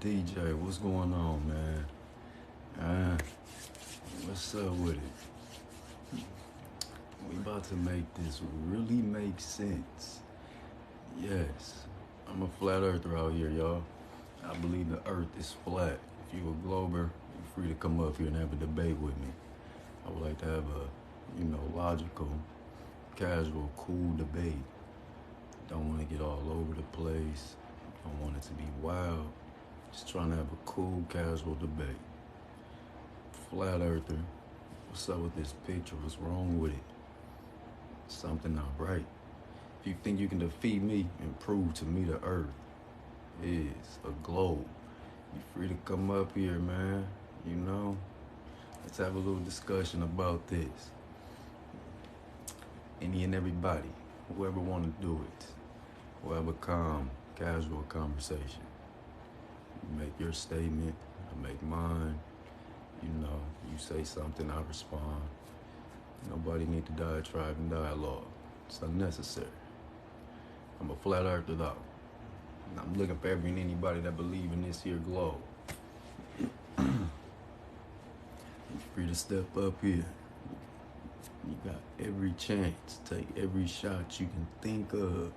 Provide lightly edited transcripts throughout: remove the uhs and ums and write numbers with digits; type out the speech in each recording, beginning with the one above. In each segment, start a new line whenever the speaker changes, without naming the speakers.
DJ, what's going on, man? What's up with it? We about to make this really make sense. Yes, I'm a flat earther out here, y'all. I believe the earth is flat. If you a glober, you're free to come up here and have a debate with me. I would like to have a, logical, casual, cool debate. Don't want to get all over the place. Don't want it to be wild. Just trying to have a cool, casual debate. Flat earther, what's up with this picture? What's wrong with it? Something not right. If you think you can defeat me and prove to me the earth is a globe, you're free to come up here, man. Let's have a little discussion about this. Any and everybody, whoever want to do it, we'll have a calm, casual conversation. You make your statement, I make mine. You say something, I respond. Nobody need to diatribe and dialogue. It's unnecessary. I'm a flat earther though. And I'm looking for every and anybody that believe in this here globe. You're free to step up here. You got every chance. Take every shot you can think of.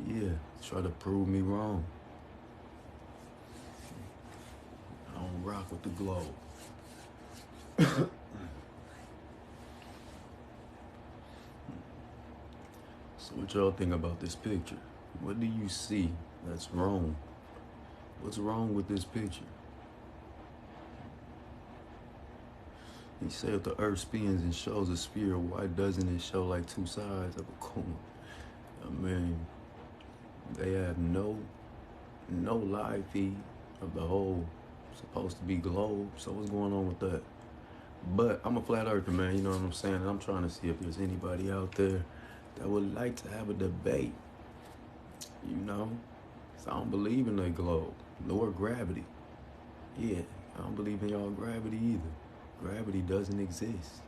Yeah, try to prove me wrong. I don't rock with the globe. So what y'all think about this picture? What do you see that's wrong? What's wrong with this picture? He said if the earth spins and shows a sphere, why doesn't it show like two sides of a coin? I mean, they have no live feed of the whole supposed to be globe. So what's going on with that? But I'm a flat earther, man, you know what I'm saying? And I'm trying to see if there's anybody out there that would like to have a debate, you know? So I don't believe in the globe, nor gravity. Yeah, I don't believe in y'all gravity either. Gravity doesn't exist.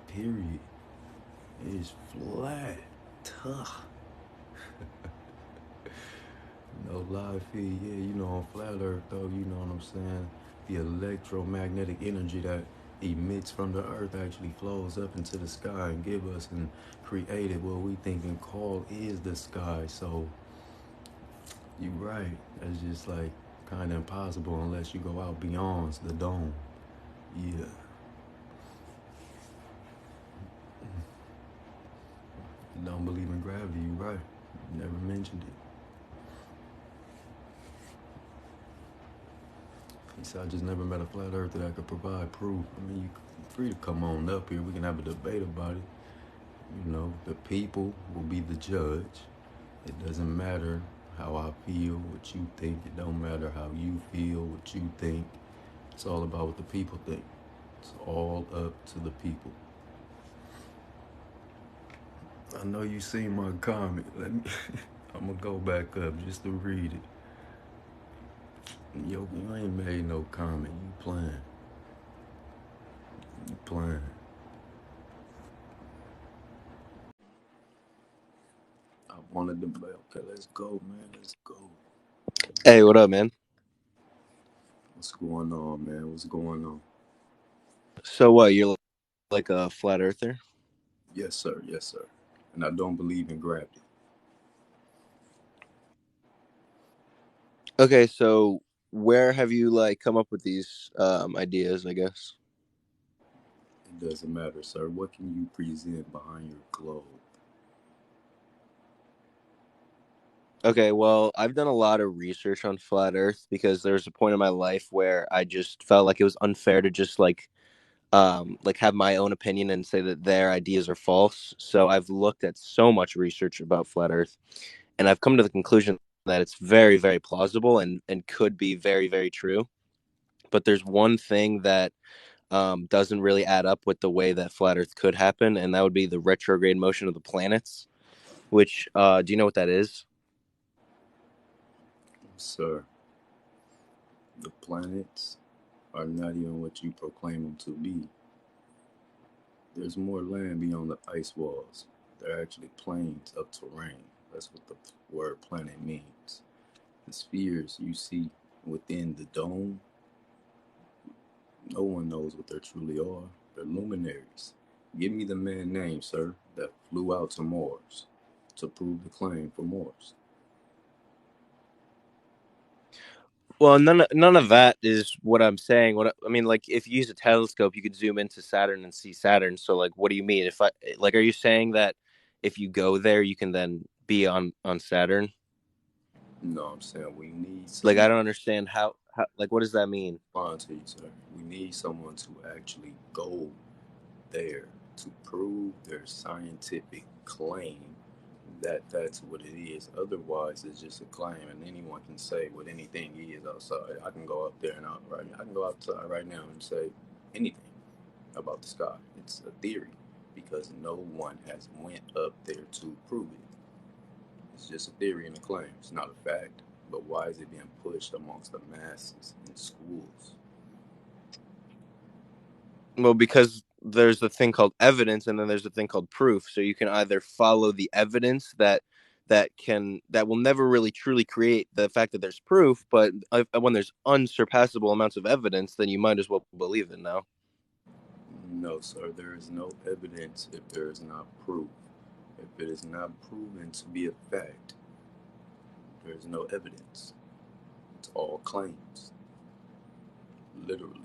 Period. It is flat. Tough. No live feed. Yeah, on flat earth though, you know what I'm saying? The electromagnetic energy that emits from the earth actually flows up into the sky and give us and created what we think and call is the sky. So you're right. That's just like kind of impossible unless you go out beyond the dome. Yeah. Don't believe in gravity, you right. Never mentioned it. He said, I just never met a flat earther that could provide proof. I mean, you're free to come on up here. We can have a debate about it. The people will be the judge. It doesn't matter how I feel, what you think. It don't matter how you feel, what you think. It's all about what the people think. It's all up to the people. I know you seen my comment. I'm gonna go back up just to read it. Yo, you ain't made no comment. You playing. You playing. I wanted to play. Okay, let's go, man. Let's go.
Hey, what up, man?
What's going on, man? What's going on?
So what, you're like a flat earther?
Yes, sir. Yes, sir. And I don't believe in gravity.
Okay, so where have you like come up with these ideas, I guess?
It doesn't matter, sir. What can you present behind your globe?
Okay, well, I've done a lot of research on flat earth because there's a point in my life where I just felt like it was unfair to just like have my own opinion and say that their ideas are false. So I've looked at so much research about flat earth and I've come to the conclusion that it's very, very plausible and could be very, very true. But there's one thing that doesn't really add up with the way that flat Earth could happen, and that would be the retrograde motion of the planets. Which, do you know what that is?
Sir, the planets are not even what you proclaim them to be. There's more land beyond the ice walls. They're actually plains of terrain. That's what the word planet means. The spheres you see within the dome, no one knows what they truly are. They're luminaries. Give me the man name, sir, that flew out to Mars to prove the claim for Mars.
Well, none of that is what I'm saying. I mean, like, if you use a telescope, you could zoom into Saturn and see Saturn. So, like, what do you mean? If I like, are you saying that if you go there, you can then be on Saturn?
No, I'm saying we need
Like, I
someone
don't understand how like, what does that mean?
to you, sir. We need someone to actually go there to prove their scientific claim that that's what it is. Otherwise, it's just a claim, and anyone can say what anything is outside. I can go up there and out right. I can go outside right now and say anything about the sky. It's a theory because no one has went up there to prove it. It's just a theory and a claim. It's not a fact. But why is it being pushed amongst the masses in schools?
Well, because there's a thing called evidence, and then there's a thing called proof. So you can either follow the evidence that will never really truly create the fact that there's proof, but when there's unsurpassable amounts of evidence, then you might as well believe it now.
No, sir. There is no evidence if there is not proof. If it is not proven to be a fact, there is no evidence. It's all claims, literally.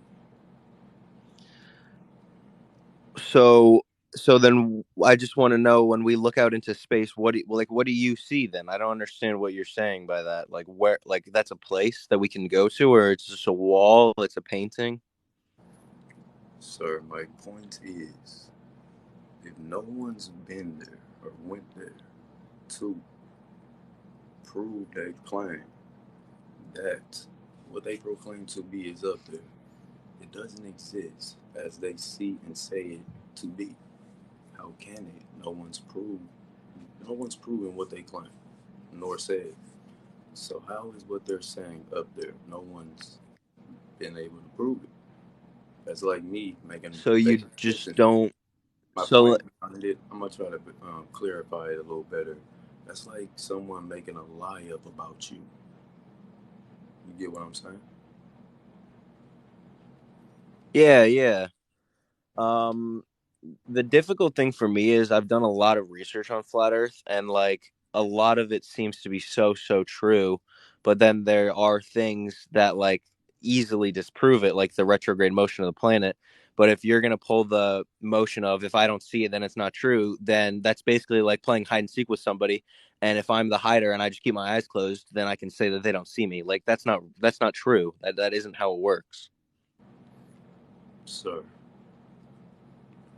So so then I just want to know, when we look out into space, what do you see then? I don't understand what you're saying by that. Like, where, like, that's a place that we can go to, or it's just a wall, it's a painting?
Sir, my point is if no one's been there or went there to prove their claim that what they proclaim to be is up there, it doesn't exist as they see and say it to be. How can it? No one's proved. No one's proven what they claim, nor said. So how is what they're saying up there? No one's been able to prove it. That's like me making
So you
basic.
just
Listen,
don't.
my
So
point behind it. I'm gonna try to clarify it a little better. That's like someone making a lie up about you. You get what I'm saying?
yeah, yeah. Um, the difficult thing for me is I've done a lot of research on flat Earth, and like a lot of it seems to be so true, but then there are things that like easily disprove it, like the retrograde motion of the planet. But if you're gonna pull the motion of, if I don't see it, then it's not true, then that's basically like playing hide and seek with somebody. And if I'm the hider and I just keep my eyes closed, then I can say that they don't see me. Like, that's not true. That isn't how it works.
Sir,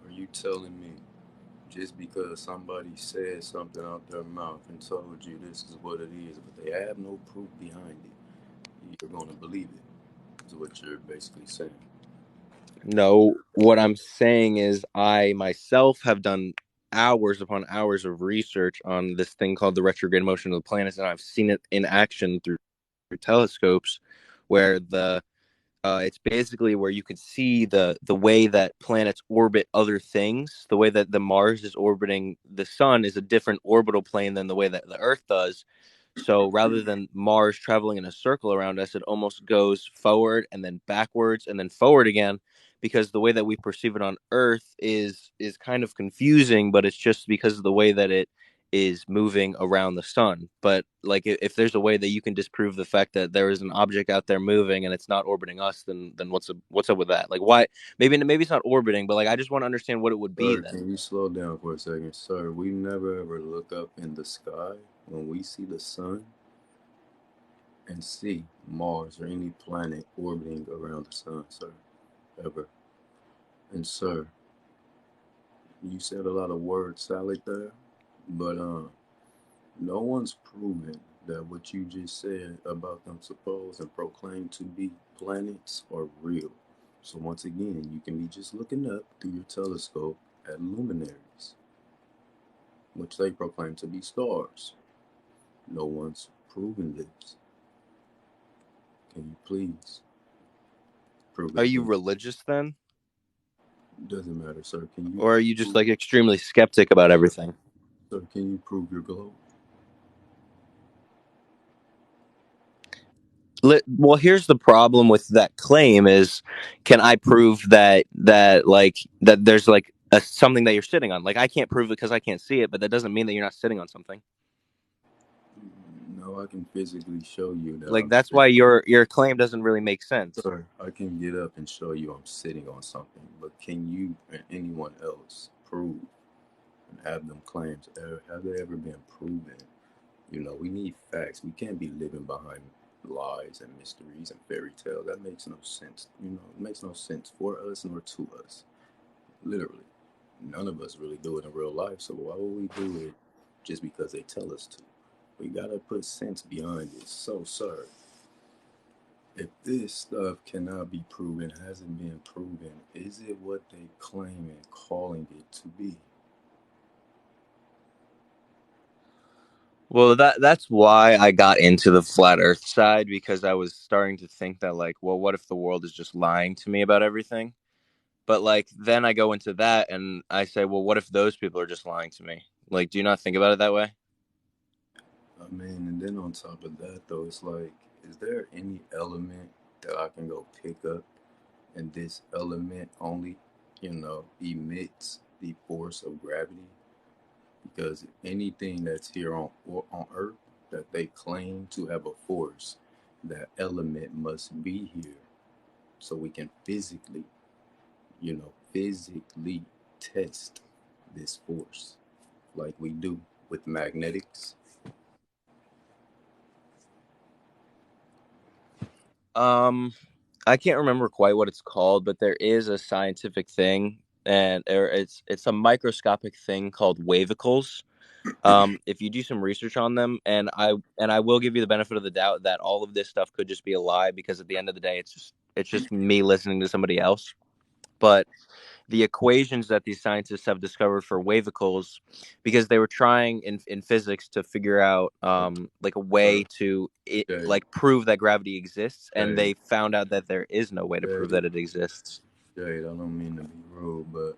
are you telling me just because somebody said something out their mouth and told you this is what it is, but they have no proof behind it, you're going to believe it, is what you're basically saying?
No, what I'm saying is I myself have done hours upon hours of research on this thing called the retrograde motion of the planets, and I've seen it in action through telescopes, where the it's basically where you can see the way that planets orbit other things. The way that the Mars is orbiting the sun is a different orbital plane than the way that the Earth does. So rather than Mars traveling in a circle around us, it almost goes forward and then backwards and then forward again, because the way that we perceive it on Earth is kind of confusing, but it's just because of the way that it is moving around the sun. But like, if there's a way that you can disprove the fact that there is an object out there moving and it's not orbiting us, then what's up with that? Like, why? Maybe it's not orbiting, but like, I just want to understand what it would be
Sir,
then.
can you slow down for a second? Sir, we never ever look up in the sky when we see the sun and see Mars or any planet orbiting around the sun, sir. Ever. And, sir, you said a lot of word salad there, but no one's proven that what you just said about them supposed and proclaimed to be planets are real. So once again, you can be just looking up through your telescope at luminaries, which they proclaim to be stars. No one's proven this. Can you please prove
Are
it
you
again?
religious then,
Doesn't matter, sir. Can you
or are you just
prove,
like extremely skeptic about everything?
sir? Can you prove your globe?
Well, here's the problem with that claim is, can I prove that there's like something that you're sitting on? Like I can't prove it because I can't see it, but that doesn't mean that you're not sitting on something.
No, I can physically show you that
Like
I'm
that's why
sitting.
your claim doesn't really make sense.
Sir, I can get up and show you I'm sitting on something, but can you and anyone else prove and have them claims? Have they ever been proven? You know, we need facts. We can't be living behind lies and mysteries and fairy tales. That makes no sense. You know, it makes no sense for us nor to us. Literally. None of us really do it in real life, so why would we do it just because they tell us to? We gotta put sense behind it. So, sir, if this stuff cannot be proven, hasn't been proven, is it what they claim and calling it to be?
Well, that's why I got into the flat Earth side because I was starting to think that like, well, what if the world is just lying to me about everything? But like then I go into that and I say, well, what if those people are just lying to me? Like, do you not think about it that way?
I mean, and then on top of that, though, it's like, is there any element that I can go pick up and this element only, emits the force of gravity? Because anything that's here on Earth that they claim to have a force, that element must be here so we can physically test this force like we do with magnetics.
Um, I can't remember quite what it's called, but there is a scientific thing, and it's a microscopic thing called wavicles. If you do some research on them, and I will give you the benefit of the doubt that all of this stuff could just be a lie because at the end of the day, it's just me listening to somebody else. But the equations that these scientists have discovered for wavicles, because they were trying in physics to figure out
Uh,
like a
uh,
way to
Jade,
like prove that gravity exists, and
Jade,
they found out that there is no way to prove
Jade,
that it exists.
Jade, I don't mean to be rude, but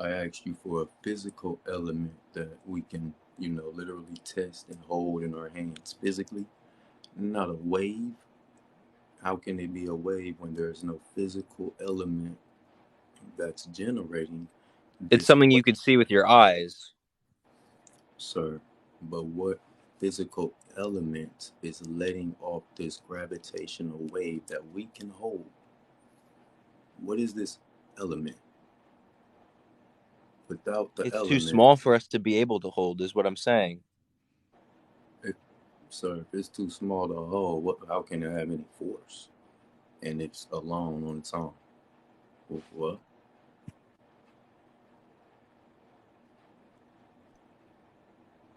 I asked you for a physical element that we can, literally test and hold in our hands physically, not a wave. How can it be a wave when there's no physical element that's generating
It's
this
something you
wave,
could see with your eyes.
sir? But what physical element is letting off this gravitational wave that we can hold? What is this element? Without the
It's too
element,
small for us to be able to hold, is what I'm saying.
if, sir, if it's too small to hold, how can it have any force? And it's alone on its own. What?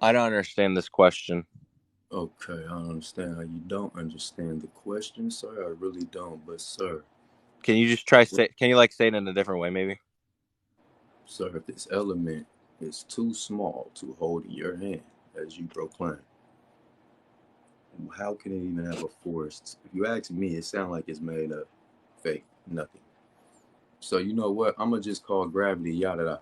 I don't understand this question.
Okay, I understand how you don't understand the question, sir. I really don't. But, sir,
Can you just can you like say it in a different way, maybe?
sir, if this element is too small to hold in your hand, as you proclaim, how can it even have a force? If you ask me, it sounds like it's made of fake nothing. So you know what? I'm gonna just call gravity yada.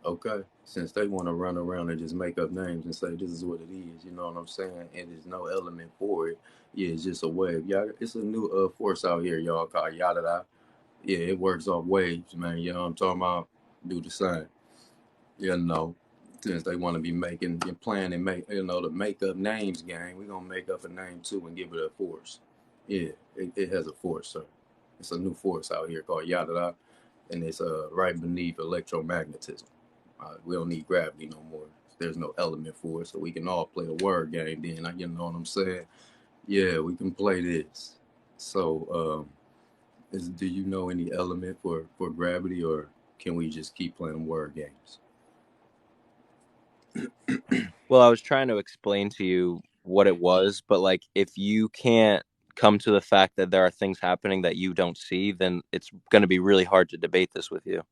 Okay, since they want to run around and just make up names and say this is what it is, you know what I'm saying? And there's no element for it. Yeah, it's just a wave. Yeah, it's a new force out here, y'all, called yada. Yeah, it works off waves, man. You know what I'm talking about? Do the same. You know, since they want to be making and playing and make the make up names game, we're gonna make up a name too and give it a force. Yeah, it has a force, sir. It's a new force out here called yada, and it's right beneath electromagnetism. We don't need gravity no more. There's no element for it, so we can all play a word game. Then, you know what I'm saying? Yeah, we can play this. So, do you know any element for gravity, or can we just keep playing word games?
Well, I was trying to explain to you what it was, but like if you can't come to the fact that there are things happening that you don't see, then it's going to be really hard to debate this with you.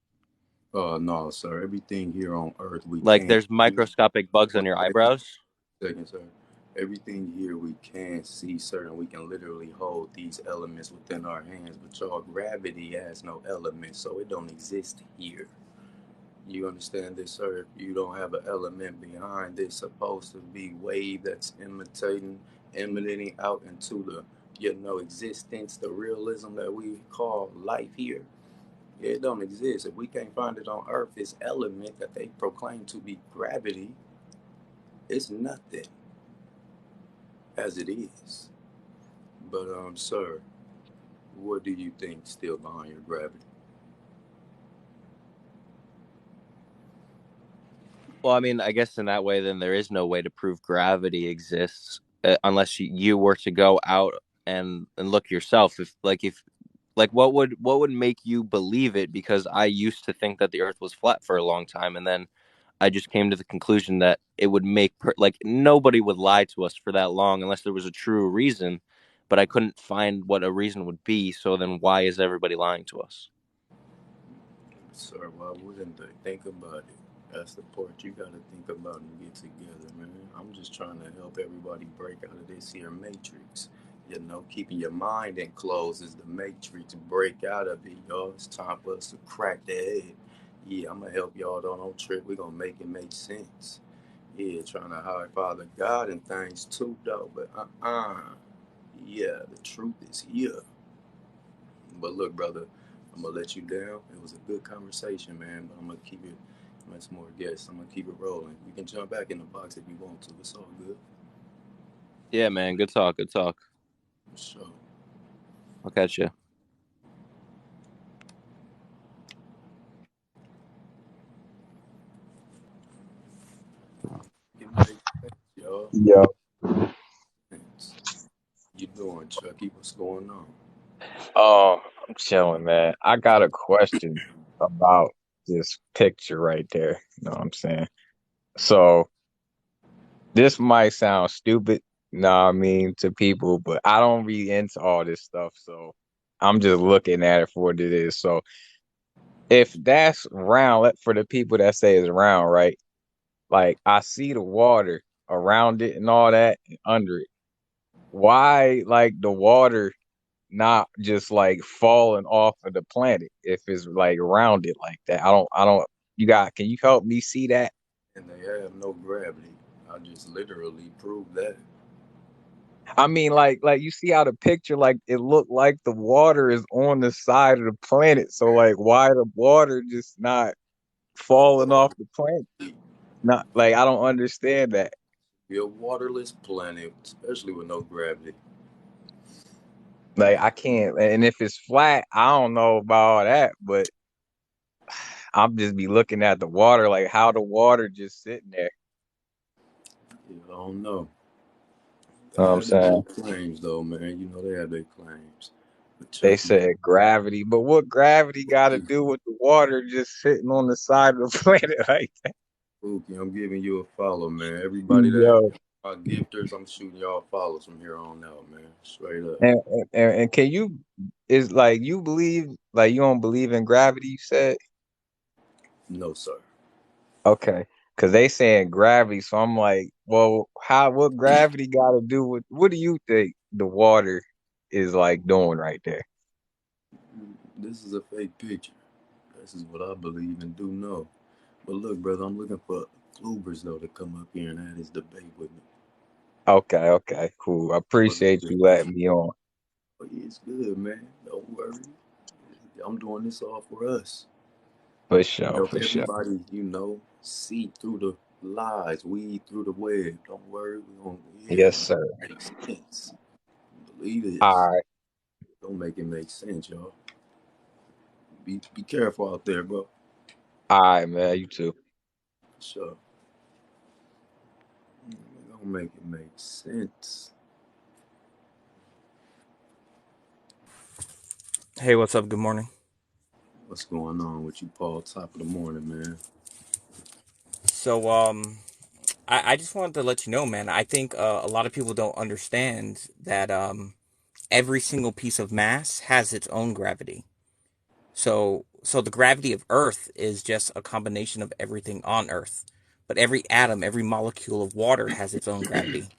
No, sir. Everything here on Earth we
Like
can
there's
see.
microscopic bugs on
Wait,
your
wait
eyebrows.
a second, sir. Everything here we can see, sir, and we can literally hold these elements within our hands. But y'all, gravity has no element, so it don't exist here. You understand this, sir? If you don't have an element behind this supposed to be wave that's emanating out into the existence, the realism that we call life here. It don't exist. If we can't find it on Earth, this element that they proclaim to be gravity is nothing as it is. But sir, what do you think still behind your gravity?
Well, I mean, I guess in that way, then there is no way to prove gravity exists unless you were to go out and look yourself. If what would make you believe it? Because I used to think that the Earth was flat for a long time, and then I just came to the conclusion that it would like nobody would lie to us for that long unless there was a true reason. But I couldn't find what a reason would be. So then, why is everybody lying to us?
Sir, why wouldn't they? Think about it. That's the part you gotta think about and get together, man. I'm just trying to help everybody break out of this here matrix. Keeping your mind enclosed is the matrix. Break out of it, y'all. It's time for us to crack the head. Yeah, I'm gonna help y'all. Don't trip. We're gonna make it make sense. Yeah, trying to hide Father God and things too, though. But yeah, the truth is here. But look, brother, I'm gonna let you down. It was a good conversation, man. But I'm gonna keep it. Much more guests. I'm gonna keep it rolling. We can jump back in the box if you want to. It's all good.
Yeah, man. Good talk. Good talk.
So,
I'll catch you.
it makes sense, y'all.
Yo,
Thanks. You doing, Chucky? What's going on?
I'm chilling, man. I got a question about this picture right there. You know what I'm saying? So this might sound stupid, know what I mean, to people, but I don't read into all this stuff, so I'm just looking at it for what it is. So if that's round, for the people that say it's round, right? Like I see the water around it and all that and under it. Why like the water not just like falling off of the planet if it's like rounded like that? I don't can you help me see that?
And they have no gravity. I just literally proved that.
I mean like you see how the picture like it looked like the water is on the side of the planet. So like why the water just not falling
Oh,
off the planet? Not like I don't understand that.
be a waterless planet, especially with no gravity.
Like I can't and if it's flat, I don't know about all that, but I'm just be looking at the water like how the water just sitting there.
Yeah, I don't know.
You know
They
what I'm
have their
saying?
claims, though, man. They have their claims. But
They
Chucky,
said gravity, but what gravity got to do with the water just sitting on the side of the planet like that?
Pookie, I'm giving you a follow, man. Everybody that
Yo,
are gifters, I'm shooting y'all follows from here on out, man. Straight up.
and can you is like you believe like you don't believe in gravity? You said
No, sir.
okay, because they saying gravity, so I'm like, well, how what gravity got to do with what do you think the water is like doing right there?
This is a fake picture. This is what I believe and do know. But look, brother, I'm looking for GLOOBERs, though, to come up here and have this debate with me.
Okay, okay, cool. I
What's
appreciate
good?
you letting me on.
Oh, yeah, it's good, man. Don't worry. I'm doing this all for us.
For sure,
Help
for sure.
everybody, see through the lies, weed through the web. Don't worry. Yeah,
Yes,
make
sir.
it make sense. Believe this.
All right,
Don't make it make sense, y'all. Be careful out there, bro.
all right, man. You too.
Sure. Don't make it make sense.
Hey, what's up? Good morning.
What's going on with you, Paul? Top of the morning, man.
So, I just wanted to let you know, man. I think a lot of people don't understand that every single piece of mass has its own gravity. So the gravity of Earth is just a combination of everything on Earth. But every atom, every molecule of water has its own gravity.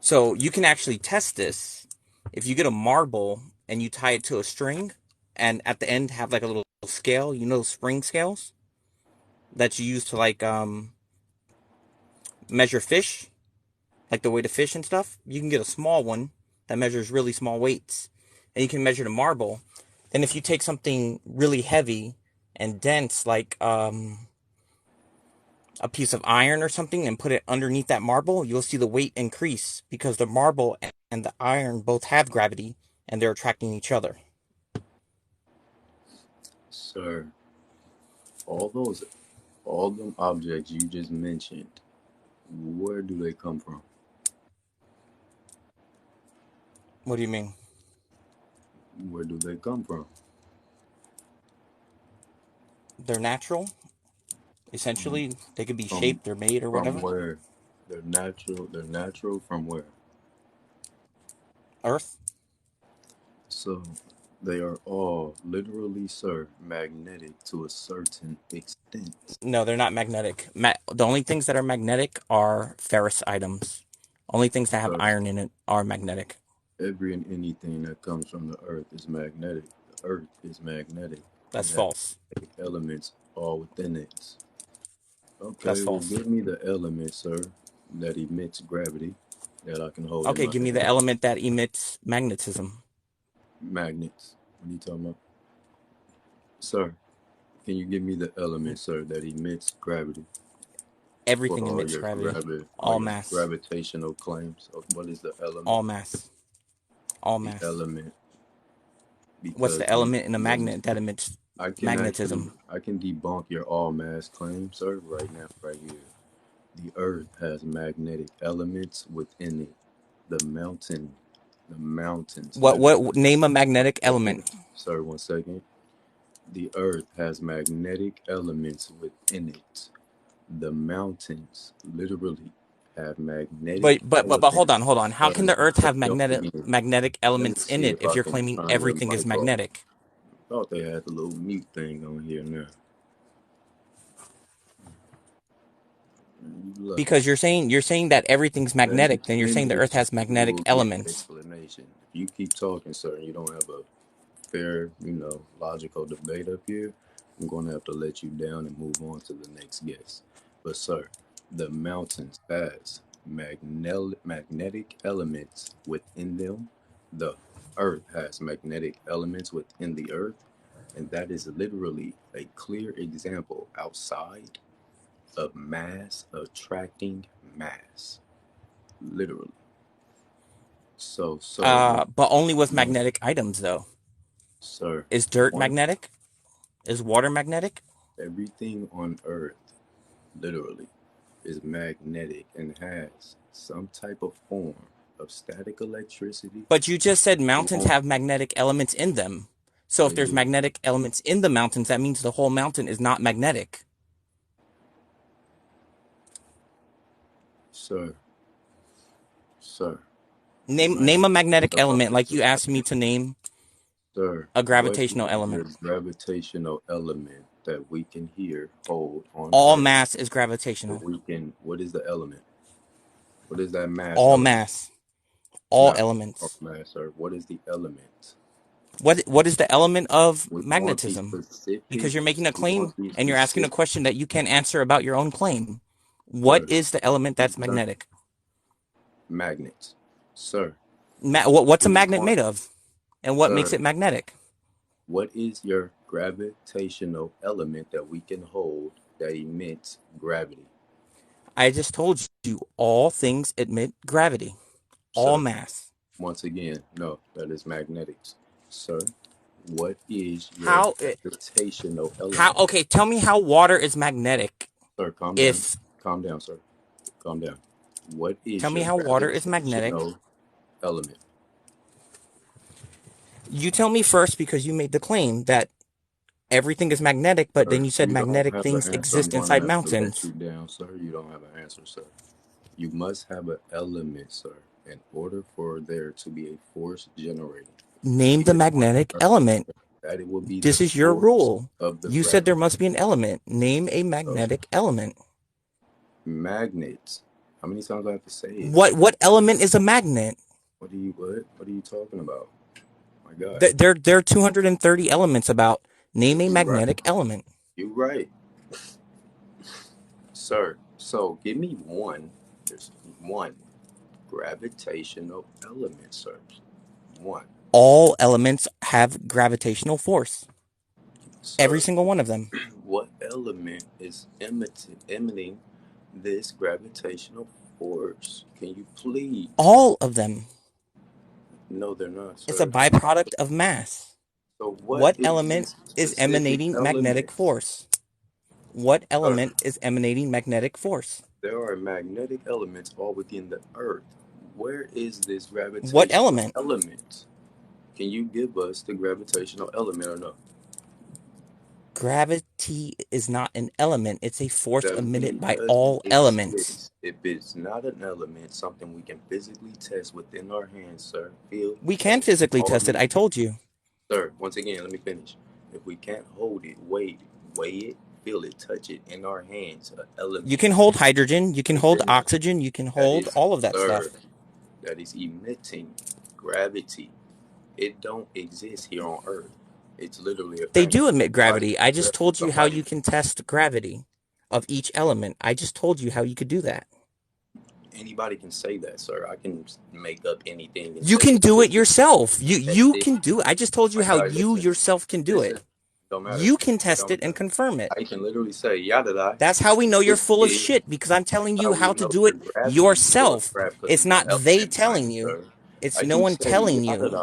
So you can actually test this if you get a marble and you tie it to a string, and at the end have like a little scale. You know, spring scales that you use to measure fish, like the weight of fish and stuff. You can get a small one that measures really small weights, and you can measure the marble. Then if you take something really heavy and dense, like a piece of iron or something, and put it underneath that marble, you'll see the weight increase because the marble and the iron both have gravity and they're attracting each other.
Sir, all them objects you just mentioned, where do they come from?
What do you mean?
Where do they come from?
They're natural. Essentially, they could be
From
shaped or made or
from
whatever.
where? They're natural. They're natural from where?
Earth?
So they are all literally, sir, magnetic to a certain extent.
No, they're not magnetic. The only things that are magnetic are ferrous items. Only things that have
Sir,
iron in it are magnetic.
every and anything that comes from the earth is magnetic. The earth is magnetic. It
That's
has
false.
elements all within it.
That's
Okay, well,
false.
give me the element, sir, that emits gravity that I can hold in
Okay,
my
give me the
hand.
element that emits magnetism.
Magnets. What are you talking about? Sir, can you give me the element, sir, that emits gravity for
Everything emits gravity.
all
All
your
mass.
gravitational claims of what is the element?
All mass. All
The
mass.
element,
What's
because
the element in a
when
magnet that emits
I
magnetism?
can debunk your all mass claim, sir, right now, right here. The earth has magnetic elements within it. The mountains literally.
What name a
One
magnetic
second,
element?
sir, one second. The earth has magnetic elements within it. The mountains literally have magnetic
But hold
elements.
on. How
Sir,
can the earth
cut
have
you off again.
magnetic
Let me
elements in
see
it
if
if
I
you're
can
claiming
turn your
everything is
mic off.
magnetic?
Thought they had the little mute thing on here now. You lucky.
Because you're saying that everything's magnetic, then you're saying the earth has
Then you
magnetic
will get
elements.
explanation. If you keep talking, sir, and you don't have a fair, logical debate up here, I'm going to have to let you down and move on to the next guest. But, sir, the mountains has magnetic elements within them. The earth has magnetic elements within the earth. And that is literally a clear example outside of mass attracting mass. Literally. So, sir,
But only with
no,
magnetic items though.
sir,
Is dirt
one,
magnetic? Is water magnetic?
everything on earth literally is magnetic and has some type of form of static electricity.
But you just said mountains
Form,
have magnetic elements in them. So if
they
there's
do.
magnetic elements in the mountains, that means the whole mountain is not magnetic.
Sir, sir, you
Name
might have
name a magnetic
to step up
element like
to
you
the
asked me
mic.
to name
Sir,
a
what
gravitational
is
element.
your gravitational element that we can hear hold on
All
earth?
mass is
That
gravitational.
we can, what is the element? What is that mass
All
element?
mass. All
Not all
elements.
mass, sir. What is the element?
What is the element of
We want the
magnetism? Because
specific,
you're making a
we
claim
want the
and you're asking a
specific,
question that you can't answer about your own claim. What
sir,
is the element that's
sir,
magnetic?
magnets. Sir,
What's a
we
magnet
want,
made of? And what makes
sir,
it magnetic?
what is your gravitational element that we can hold that emits gravity?
I just told you all things emit gravity. All
Sir,
mass.
once again, no, that is magnetics. Sir, what is your
How
gravitational
how
element?
okay, tell me how water is magnetic
Sir, calm down.
if
Calm down, sir. Calm down. What
tell
is
me
your
how water is magnetic.
gravitational element?
You tell me first because you made the claim that everything is magnetic, but then
Sir,
you said
you don't
magnetic
have
things
an answer. I'm
exist
going to
inside
have to let
mountains.
you down, sir. You don't have an answer, sir. You must have an element, sir, in order for there to be a force generated.
Name the
Here on
magnetic
Earth,
element.
that it will be the
This is your
source
rule.
of the
You said there
gravity.
must be an element. Name a
So,
magnetic element.
magnets. How many times do I have to say it?
What element is a magnet?
What are you talking about? My God.
There are 230 elements about. Name a
You're right.
magnetic element.
You're right, sir. So give me one. There's one gravitational elements, sir? One.
All elements have gravitational force. Every
Sir,
single one of them.
what element is emanating this gravitational force? Can you please?
All of them.
No, they're not,
It's a
sir.
byproduct of mass.
So what
What
is
element
this
is
specific
emanating magnetic
element?
force? What
Sir,
element is emanating magnetic force?
there are magnetic elements all within the earth. Where is this
What
gravitational
element?
element? Can you give us the gravitational element or no?
Gravity is not an element. It's a force
That
emitted
mean
by
does
all
it
elements.
exist? If it's not an element, something we can physically test within our hands, sir, feel,
We can
touch,
physically
all
test it.
these.
I told you.
Sir, once again, let me finish. If we can't hold it, weigh it, feel it, touch it in our hands, an
You can
element
hold hydrogen. You can hold
within us
oxygen. You can
that
hold
is,
all of that
sir,
stuff.
that is emitting gravity. It don't exist here on Earth. It's literally a
They
fact.
do emit
Somebody,
gravity. I just told you how
somebody,
you can test gravity of each element. I just told you how you could do that.
anybody can say that, sir. I can make up anything and
You
say
can
it.
do it
Literally,
yourself.
test
You
it.
can do it. I just told you
My
how
guy,
you
listen,
yourself can do
listen.
it.
Don't matter.
You can
It
test
don't
it and
matter.
confirm it.
I can literally say yada da.
That's how we know you're
This
full of
is
shit, because I'm telling
how
you
we
how to
know
do
your
it
gravity or
yourself.
crap because
It's
it's an
not they
element
telling
science,
you.
sir.
It's
I
no
can
one
say
telling
yada
you.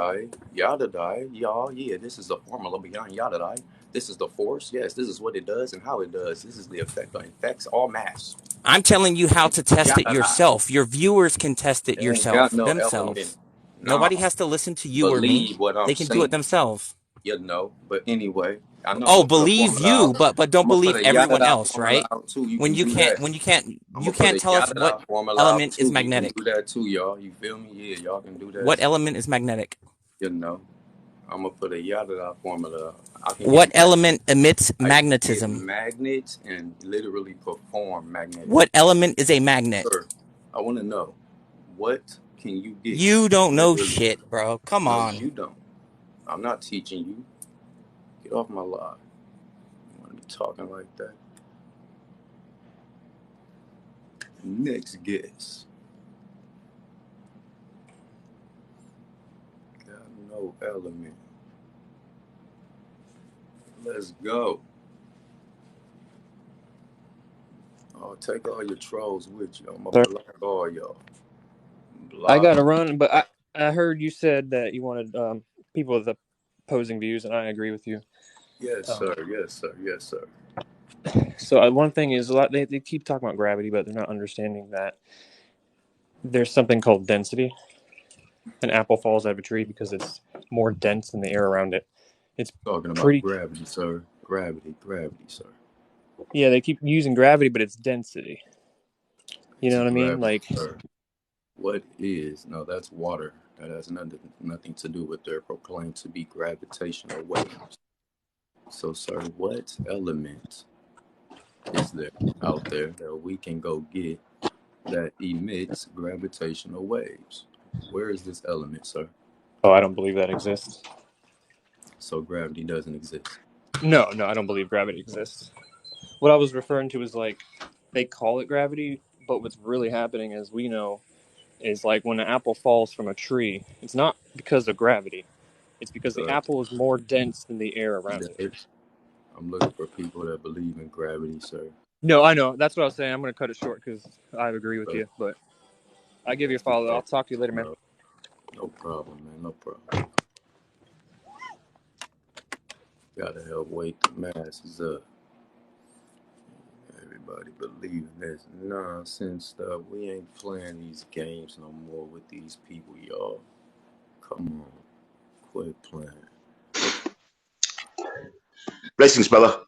da, y'all. Yeah, this is the formula behind yada da. This is the force. Yes, this is what it does and how it does. This is the effect on effects all mass.
I'm telling you how to test it
Yada da.
yourself. Your viewers can test it
It ain't got
yourself
no element.
themselves.
Nah,
Nobody has to listen to you or me.
believe what I'm
They can do it
saying.
themselves.
You know. But anyway, I know I'm
Oh,
gonna put a
believe
formula
you,
out.
but
I'm
don't
gonna put
believe
a yada
everyone
da
else,
formula
right?
out too. You
When
can
you
do
can't
that.
when you can't
I'm
you
gonna put
can't
a
tell us
yada
what
da formula out
element is
too. You can
magnetic.
do that too, y'all. You feel me? Yeah, y'all can do that
What
too.
element is magnetic?
You know, I'm gonna put a yada da formula out. I can
What
get magnets.
element emits
I can get
magnetism?
magnets and literally perform magnetic.
What element is a magnet?
Sir, I want to know what can you get?
You don't know
Literally,
shit, bro. Come
no,
on.
you don't. I'm not teaching you. Get off my line. You want to be talking like that? Next guess. Got no element. Let's go. Oh, take all your trolls with you. I'm gonna
Sorry.
block all y'all.
I
Block.
gotta run, but I heard you said that you wanted people with opposing views, and I agree with you.
Yes,
Um,
sir. Yes, sir. Yes, sir.
so one thing is they keep talking about gravity, but they're not understanding that there's something called density. An apple falls out of a tree because it's more dense than the air around it. It's
Talking about
pretty.
gravity, sir. Gravity, sir.
Yeah, they keep using gravity, but it's density. You
It's
know what I mean?
gravity,
Like,
sir. What is? No, that's water. That has nothing to do with their proclaimed to be gravitational waves. So, sir, what element is there out there that we can go get that emits gravitational waves? Where is this element, sir?
oh, I don't believe that exists.
So gravity doesn't exist.
No, I don't believe gravity exists. What I was referring to is like they call it gravity, but what's really happening, as we know, is like when an apple falls from a tree, it's not because of gravity. It's because the
Sir,
apple is more dense than the air around it.
I'm looking for people that believe in gravity, sir.
No, I know. That's what I was saying. I'm going to cut it short because I agree with
Sir,
you. But I give you a follow. I'll talk to you later, man.
no, no problem, man. No problem. Gotta help wake the masses up. Everybody believing this nonsense stuff. We ain't playing these games no more with these people, y'all. Come on. Quit playing.
Blessings, brother.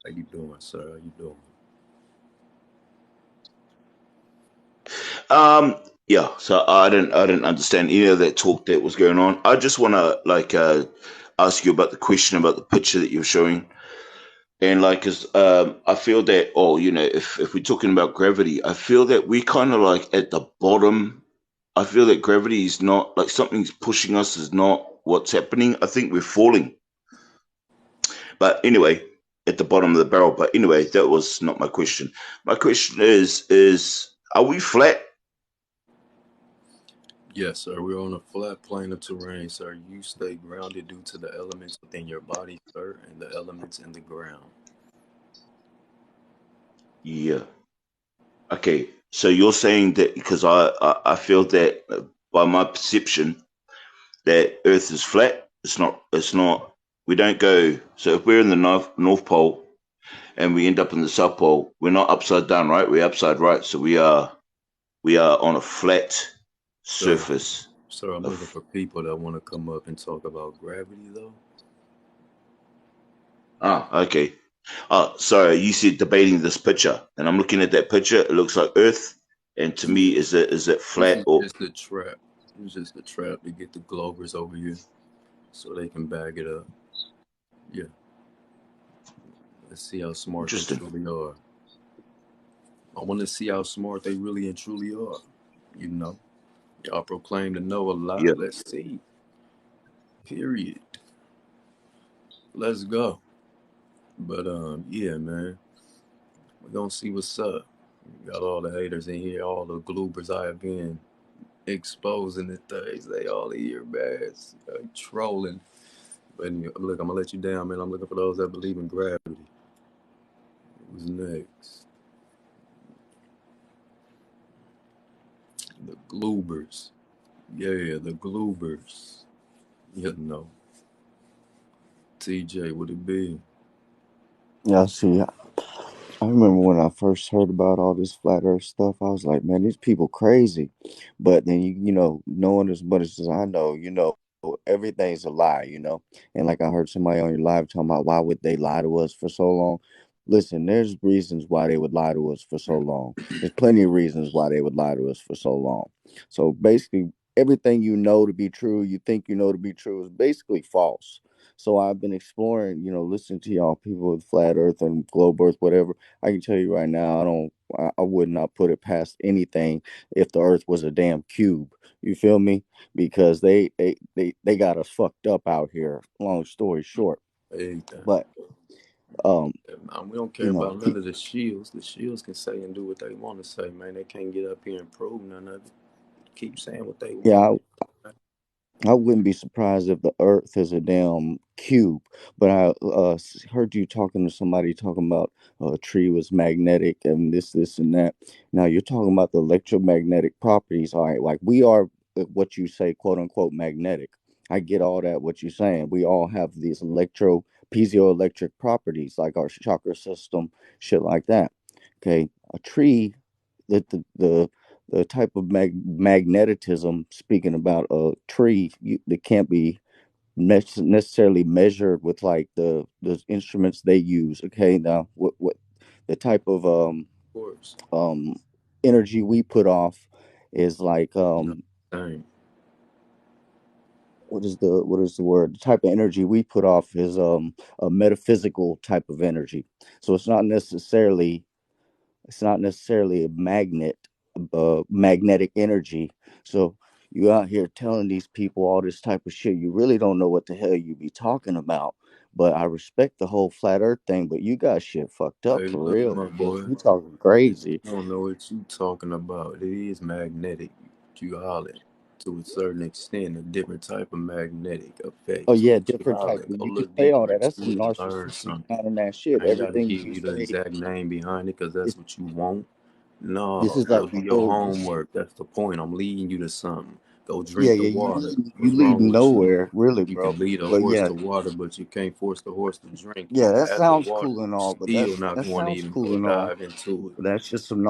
How you doing, sir? How you doing?
Yeah. So I didn't understand any of that talk that was going on. I just want to ask you about the question about the picture that you're showing, and like, cause I feel that, oh, if we're talking about gravity, I feel that we kind of like at the bottom. I feel that gravity is not like something's pushing us is not what's happening. I think we're falling. But anyway, at the bottom of the barrel. But anyway, that was not my question. My question is are we flat?
Yes, sir. We're on a flat plane of terrain, sir. You stay grounded due to the elements within your body, sir, and the elements in the ground.
Yeah. Okay. So you're saying that because I feel that by my perception that Earth is flat. It's not. It's not. We don't go. So if we're in the North Pole and we end up in the South Pole, we're not upside down, right? We're upside right. So we are on a flat
Sir,
surface
sir, I'm looking
of.
for people that want to come up and talk about gravity, though.
Ah, okay. Sorry, you said debating this picture, and I'm looking at that picture. It looks like Earth, and to me,
Yeah.
is it
This
flat
is
or?
just a trap. It's just a trap to get the Globers over here so they can bag it up. Yeah. Let's see how smart they
Interesting.
truly are. I want to see how smart they really and truly are. You know, y'all proclaim to know a
Yeah.
lot. Let's see. Period. Let's go. But yeah, man, we're gonna see what's up. Got all the haters in here, all the gloopers I have been exposing the things. They all in here, man. Trolling. But anyway, look, I'm gonna let you down, man. I'm looking for those that believe in gravity. Who's next? The gloopers. Yeah, the gloopers. You know, TJ, would it be?
Yeah, see, I remember when I first heard about all this flat Earth stuff, I was like, man, these people crazy. But then knowing as much as I know, everything's a lie, And like I heard somebody on your live talking about why would they lie to us for so long. Listen, there's reasons why they would lie to us for so long. There's plenty of reasons why they would lie to us for so long. So basically, everything you know to be true, you think you know to be true, is basically false. So I've been exploring, listening to y'all people with flat Earth and globe Earth, whatever. I can tell you right now, I would not put it past anything if the Earth was a damn cube. You feel me? Because they got us fucked up out here. Long story short,
Anything.
but um,
We don't care
you know,
about none of the shields. The shields can say and do what they want to say, man. They can't get up here and prove none of it. Keep saying what they want.
yeah, I wouldn't be surprised if the Earth is a damn cube. But I heard you talking to somebody talking about a tree was magnetic and this, and that. Now you're talking about the electromagnetic properties. All right, like we are what you say, quote unquote, magnetic. I get all that, what you're saying. We all have these piezoelectric properties, like our chakra system, shit like that. Okay, a tree, the type of magnetism, speaking about a tree, that can't be necessarily measured with like the instruments they use. Okay, now what the type of
Of course.
um energy we put off is like
Not the same.
what is the word, the type of energy we put off is a metaphysical type of energy. So it's not necessarily a magnetic energy. So you out here telling these people all this type of shit, you really don't know what the hell you be talking about. But I respect the whole flat earth thing, but you got shit fucked up
Hey,
for
look,
real,
my
nigga.
boy.
You talking
You
crazy.
don't know what you talking about. It is magnetic. You hollering to a certain extent, a different type of magnetic
Oh
effect to
yeah,
what you
different type.
hollering. Go
You can
look
say all
deeper
that. That's
into
some
it. You heard
narcissistic
something.
kind of that shit.
I ain't got to
Everything
give
you
you the
say,
exact name behind it because
this,
that's what you want.
this
No,
is
go
like
do your
real.
homework. That's the point. I'm leading you to something. Go
Yeah,
drink the
yeah.
water.
You
What's
lead
wrong with you?
nowhere, really,
You
bro.
can lead a
But
horse
yeah,
to water, but you can't force the horse to drink.
yeah,
You
that
had the
sounds
water.
cool and
You
all, but
still not
that
going to
sounds
even
cool
go
and all.
dive into it.
But that's just some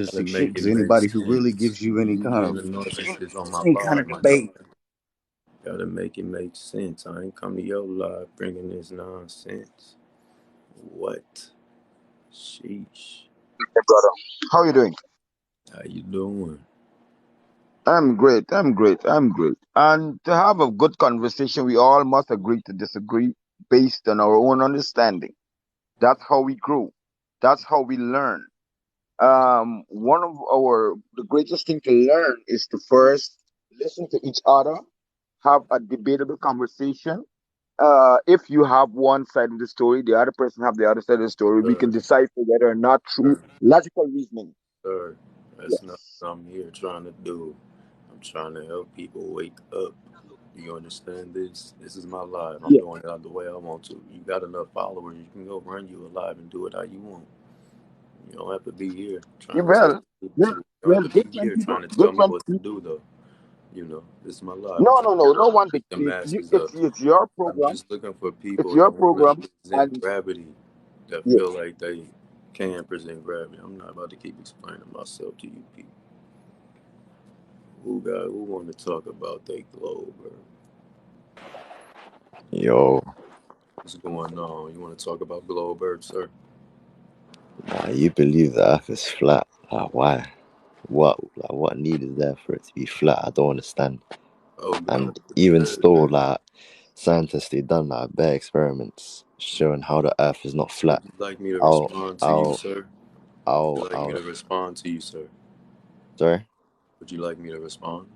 Gotta
narcissistic shit.
make it
Because
make
anybody who really
sense.
gives you any
You
kind
being a
of
narcissist on my
any kind
live,
of
my guy.
debate,
Gotta make it make sense. I ain't come to your live bringing this nonsense. What? Sheesh.
Hey, brother. How you doing?
How you doing?
I'm great. I'm great. I'm great. And to have a good conversation, we all must agree to disagree based on our own understanding. That's how we grow. That's how we learn. One of the greatest thing to learn is to first listen to each other, have a debatable conversation. If you have one side of the story, the other person have the other side of the story. We can
Sir,
decipher whether or not through
sir,
logical reasoning.
sir. That's not
Yes.
what I'm here trying to do. I'm trying to help people wake up. Do you understand this? This is my live. I'm
Yeah,
doing it out the way I want to. You got enough followers, you can go run you a live and do it how you want. You don't have to be here
Yeah,
trying to tell
well,
me what
well,
to. You don't
well,
have to be here trying to tell me
different
what to
people.
do though. This is my live. I'm
No,
trying
no, no, no one
to wake the
dictates you.
masses up.
It's your
I'm
program.
just looking for
It's
people
your
that
program,
represent
and
gravity, that
yeah.
feel like they can present gravity. I'm not about to keep explaining myself to you people. Who want to talk about they globe or
Yo,
what's going on? You want to talk about globe Earth, sir?
nah, you believe the Earth is flat? Like, why? What need is there for it to be flat? I don't understand.
Oh God,
And
who
even
said
still,
that?
like scientists, they done like bare experiments showing how the Earth is not
Would
flat.
you like me to
I'll,
respond to you,
I'll,
sir? Would you like me
I'll.
to respond to you, sir?
Sorry.
Would you like me to respond?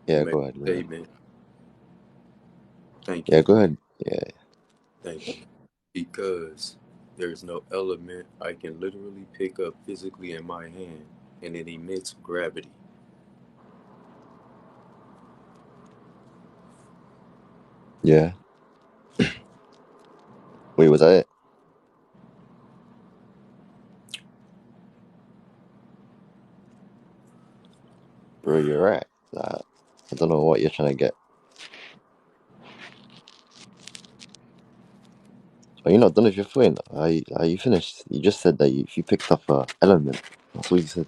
You
Yeah,
made
go ahead.
a
Go ahead.
statement. Thank
Yeah,
you.
go ahead. Yeah.
Thank you. Because there's no element I can literally pick up physically in my hand and it emits gravity.
Yeah. Wait, was that it? Bro, you're right. Like, I don't know what you're trying to get. So you're not done with your point. Are you finished? You just said that if you picked up a element. That's what you said.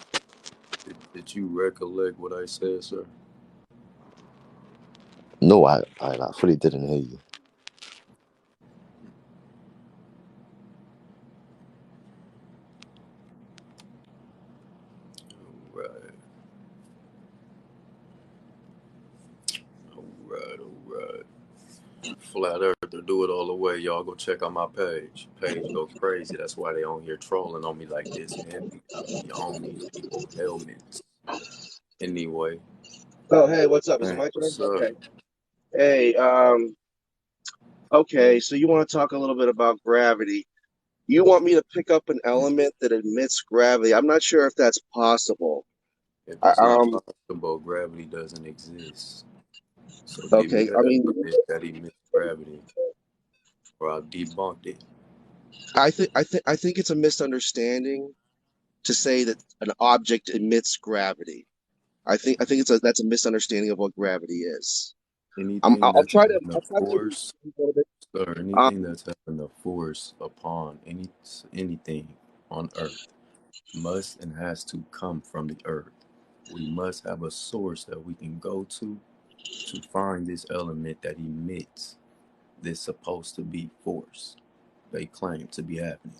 Did you recollect what I said, sir?
No, I like fully didn't hear you.
Right, all right. Flat Earther, do it all the way. Y'all go check out my page. Page go crazy. That's why they on here trolling on me like this, man. I be on these people helmets. Anyway,
Oh, hey, what's up? Is it
man,
my turn?
what's up?
Okay. Hey, okay, so you want to talk a little bit about gravity. You want me to pick up an element that emits gravity. I'm not sure if that's possible.
If
I,
it's not possible, gravity doesn't exist. So give me
okay,
the
I mean,
element that emits gravity, or I'll debunk it.
I think it's a misunderstanding to say that an object emits gravity. I think that's a misunderstanding of what gravity is.
Anything
I'll
that's
try to
having a
I'll try to
force,
explain a little bit.
or
Um,
anything that's having a force upon anything on Earth must and has to come from the Earth. We must have a source that we can go to find this element that emits this supposed to be force they claim to be happening.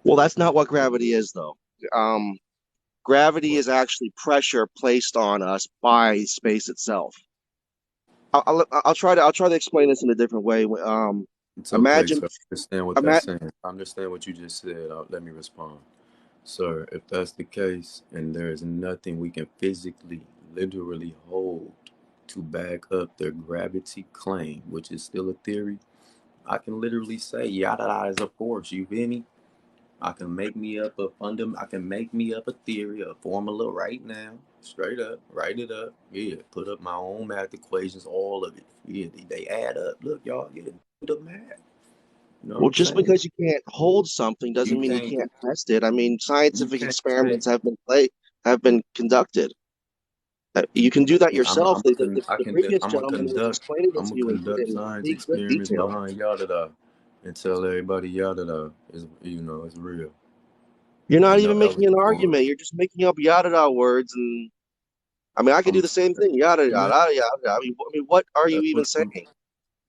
well, that's not what gravity is, though. Um, Gravity
But
is actually pressure placed on us by space itself. I'll try to explain this in a different way.
it's okay,
Imagine,
sir. I understand what
ima-
that's saying. I understand what you just said. Let me respond. Sir, if that's the case, and there is nothing we can physically, literally hold to back up their gravity claim, which is still a theory, I can literally say yada is a force. You feel me? I can make me up a theory, a formula right now, straight up, write it up. Yeah, put up my own math equations, all of it. Yeah, they add up. Look, y'all, yeah, do the math. You know what
well,
I'm
just
saying?
because you can't hold something
You
doesn't mean you
can't,
can't test it. I mean,
you
scientific
can't say.
experiments have been conducted. You can do that yourself. The previous gentleman was explaining it
I'm
to
gonna
you
conduct
in
science
pretty good
experiments
detail.
behind yada and tell everybody yada is it's real.
You're not
Ain't no
even making an
element for it.
argument. You're just making up yada words, and I mean, I could do
I'm
the same
saying,
thing. Yada
man,
yada yada. I mean, what are you
that's
even
what I'm,
saying?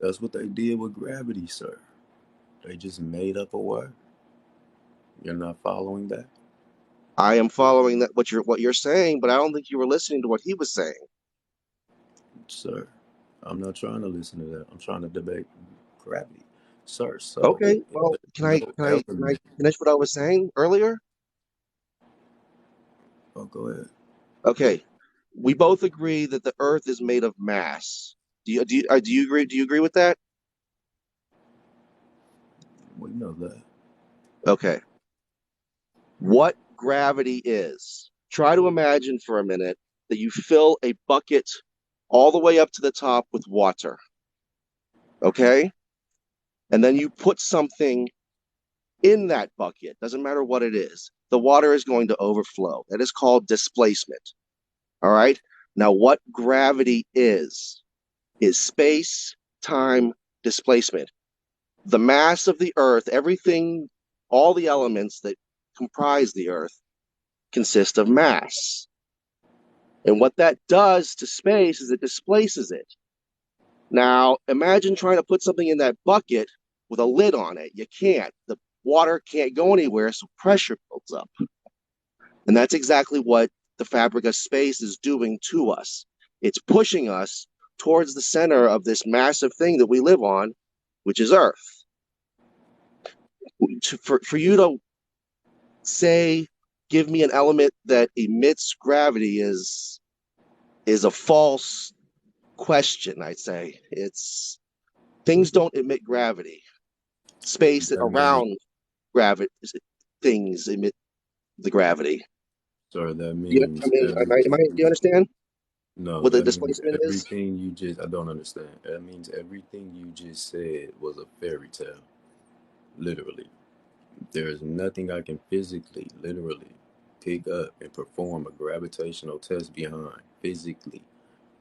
that's what they did with gravity, sir. They just made up a word. You're not following that,
I am following that what you're saying, but I don't think you were listening to what he was saying.
sir. I'm not trying to listen to that. I'm trying to debate gravity, sir. So
Okay,
if
well,
there's
can I
no
can I can I
element,
finish what I was saying earlier?
oh, go ahead.
Okay, we both agree that the Earth is made of mass. Do you agree? Do you agree with that?
We know that.
Okay. What gravity is? Try to imagine for a minute that you fill a bucket. all the way up to the top with water. Okay? And then you put something in that bucket, doesn't matter what it is, the water is going to overflow. That is called displacement. All right? Now, what gravity is space, time, displacement. The mass of the Earth, everything, all the elements that comprise the Earth consist of mass. And what that does to space is it displaces it. Now, imagine trying to put something in that bucket with a lid on it. You can't. The water can't go anywhere, so pressure builds up. And that's exactly what the fabric of space is doing to us. It's pushing us towards the center of this massive thing that we live on, which is Earth. For you to say, give me an element that emits gravity is a false question, I'd say. It's things don't emit gravity. Space
That means,
around gravity things emit the gravity.
sir, that
You,
means
do you understand
no,
what the
that means
displacement is?
everything you just, I don't understand. That means everything you just said was a fairy tale, literally. There is nothing I can physically, literally pick up and perform a gravitational test behind physically.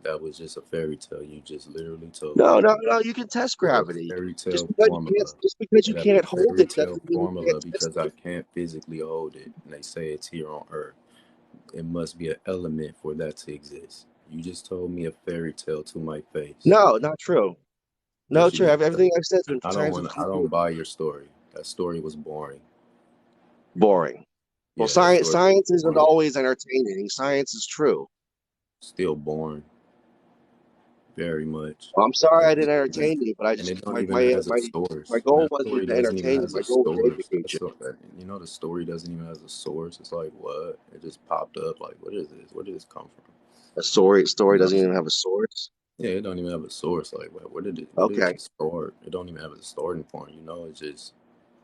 That was just a fairy tale you just literally told me.
No. You can test
It has
gravity.
a fairy tale formula.
Just because you
It has a
can't hold
fairy
it
tale
doesn't mean you can't
formula
test
because I
it.
can't physically hold it. And they say it's here on Earth. It must be an element for that to exist. You just told me a fairy tale to my face.
No, not true. No,
Yes, you
true.
did, sir.
Everything I've said has been
I don't
times
want.
with
I
people
don't buy your story. That story was boring.
boring. Well,
Yeah, that story was
science isn't
boring.
always entertaining. Science is true.
Still boring. Very much.
Well, I'm sorry
And
I
it
didn't
don't even,
entertain you, but I
and
just
it don't even has a
my
source.
goal
That
wasn't
story
to
doesn't even
entertain you.
has
My
a
goal was to
source.
educate
That's
you.
so, you know, the story doesn't even has a source. It's like what? It just popped up. Like what is this? Where did this come from?
A story
You know?
doesn't even have a source.
Yeah, it don't even have a source. Like where did it? Where did
Okay.
it start? It don't even have a starting point. You know, it's just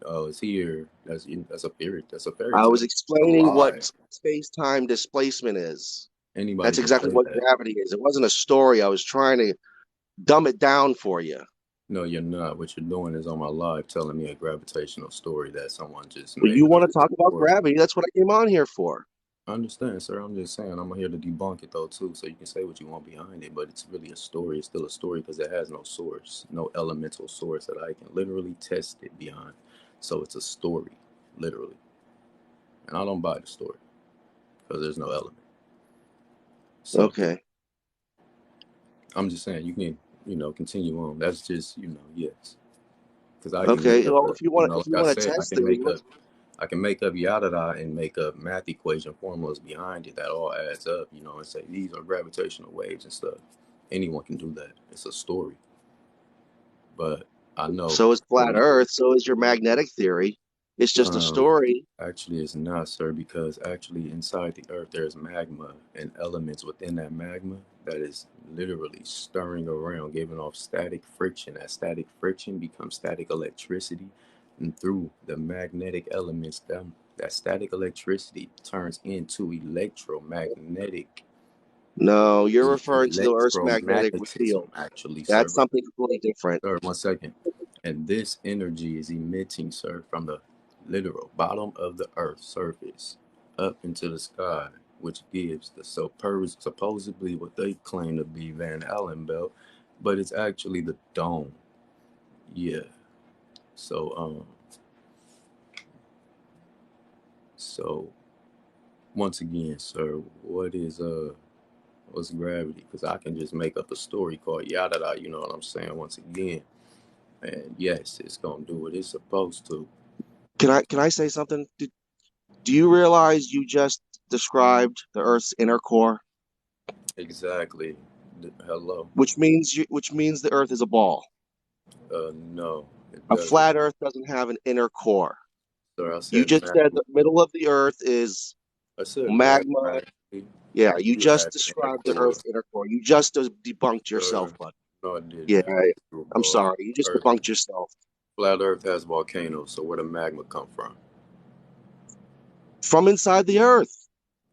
oh, it's here. That's a fairy. That's a fairy
I was
tale. It's a
explaining what
lie.
space-time displacement is.
Anybody
That's
can
exactly
say
what
that.
gravity is. It wasn't a story. I was trying to dumb it down for you.
No, you're not. What you're doing is on my live telling me a gravitational story that someone just
But you
made up.
want to talk about
Or
gravity. That's what I came on here for.
I understand, sir. I'm just saying I'm here to debunk it though too, so you can say what you want behind it. But it's really a story. It's still a story because it has no source, no elemental source that I can literally test it behind. So it's a story, literally, and I don't buy the story because there's no element. So
Okay.
I'm just saying you can, continue on. That's just, yes, because I can make
Okay.
up
Well,
a, like
if you
I
want to
said,
test things,
I can make up yada and make up math equation formulas behind it that all adds up, and say these are gravitational waves and stuff. Anyone can do that. It's a story. But I know
so is
for
flat
me,
Earth. So is your magnetic theory. It's just a
um,
story.
actually it's not, sir, because actually inside the earth there's magma and elements within that magma that is literally stirring around, giving off static friction. That static friction becomes static electricity, and through the magnetic elements, that static electricity turns into electromagnetic
No, you're referring to the Earth's magnetic
electromagnetism,
field.
actually, sir.
That's something completely different.
Sir, 1 second. And this energy is emitting, sir, from the literal bottom of the earth's surface up into the sky, which gives the supposedly what they claim to be Van Allen belt, but it's actually the dome. Yeah. So so once again, sir, what's gravity? Because I can just make up a story called yada da, you know what I'm saying? Once again. And yes, it's gonna do what it's supposed to.
Can I say something? Do you realize you just described the Earth's inner core,
Exactly. Hello.
which means the Earth is a ball.
No, it
A
doesn't.
flat Earth doesn't have an inner core.
Sir, I
You
said
just said
magma.
the middle of the Earth is
I said
magma.
mathematically,
Yeah,
it
you
do have
just
an inner
described the
core.
Earth's inner core. You just debunked yourself,
Sir,
bud.
no, I didn't.
Yeah, I'm
Screwball.
sorry. You just
Earth,
debunked yourself.
flat Earth has volcanoes, so where the magma come from?
From inside the Earth,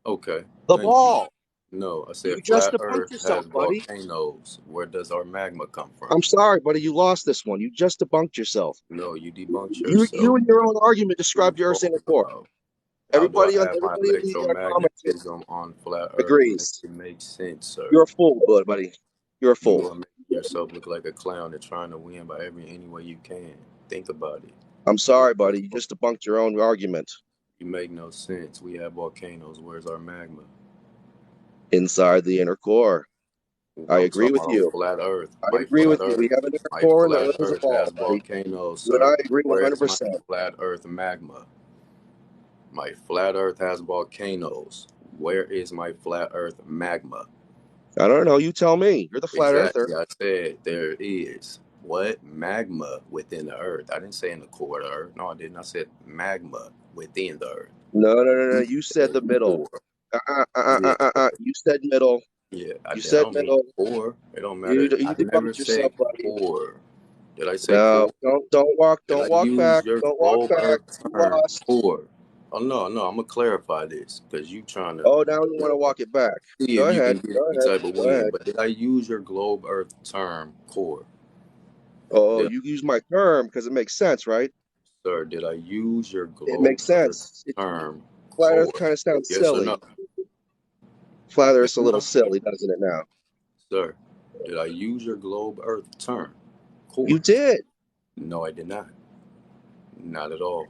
Okay,
the
thank you.
ball.
No, I
You
said
just
flat
debunked
Earth
yourself,
has
buddy.
volcanoes. Where does our magma come from?
I'm sorry, buddy. You lost this one. You just debunked yourself.
No, you debunked
You
yourself.
in your own argument
What are you
described the Earth's
talking
inner core.
about? How do I have my
Everybody in the comments here
electromagnetism on flat Earth? Make
agrees.
it make sense, sir.
You're a fool, buddy. You're a
You
fool.
are making yourself look like a clown and trying to win by any way you can. Think about it.
I'm
What
sorry, buddy. You just debunked your own argument.
you make no sense. We have volcanoes. Where's our magma?
Inside the inner core. I
I'm
agree
talking
with
about
you.
flat Earth.
I agree with you. We have an inner core and the
My
Earth is a
flat Earth has
ball, buddy.
volcanoes,
You and
sir.
I agree
Where is my
100%.
flat Earth magma? My flat Earth has volcanoes. Where is my flat Earth magma?
I don't know. You tell me. You're the flat earther.
Exactly. I said there is. What? Magma within the Earth. I didn't say in the core of the Earth. No, I didn't. I said magma within the Earth.
No.
You
You said
said
the middle.
core. Yeah.
You said middle.
Yeah.
You
I
said
don't mean
middle.
core. It don't matter.
You
I never
debunked
said
yourself, buddy.
core. Did I say
No,
core? Did
don't
I
walk
use
back.
your
Don't walk
globe
back.
Earth
You
term
lost.
core? Oh no, no. I'm gonna clarify this because you trying to
Oh, now you want to walk it back.
see
Go
if you
ahead.
can get
Go
any
ahead.
type of
Go
win.
ahead.
But did I use your globe Earth term core?
Oh,
Did I,
you use my term because it makes sense, right?
sir? Did I use your
It
globe
makes
Earth
sense.
term
Flat Earth
core?
kind of sounds
Yes or no?
silly. Flat
Yes
Earth's a
or
little
no,
silly, doesn't it now?
sir? Did I use your globe Earth term
You
core?
did.
No, I did not. Not at all.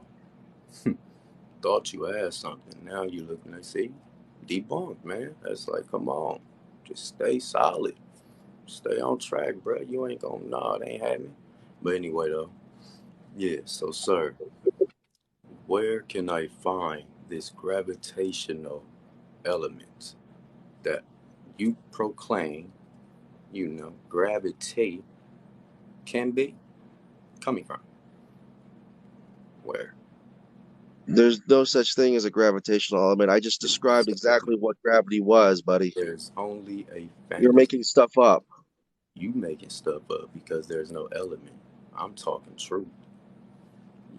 Thought you had something. Now you looking to see debunked, man. That's like, come on, just stay solid. Stay on track, bro. You ain't gonna, nah, it ain't happening. But anyway, though, yeah, so, sir, where can I find this gravitational element that you proclaim, gravity can be coming from? Where?
There's no such thing as a gravitational element. I just described
Sir,
exactly what gravity was, buddy.
there's only a
You're
fantasy.
making stuff up.
You making stuff up because there's no element. I'm talking truth.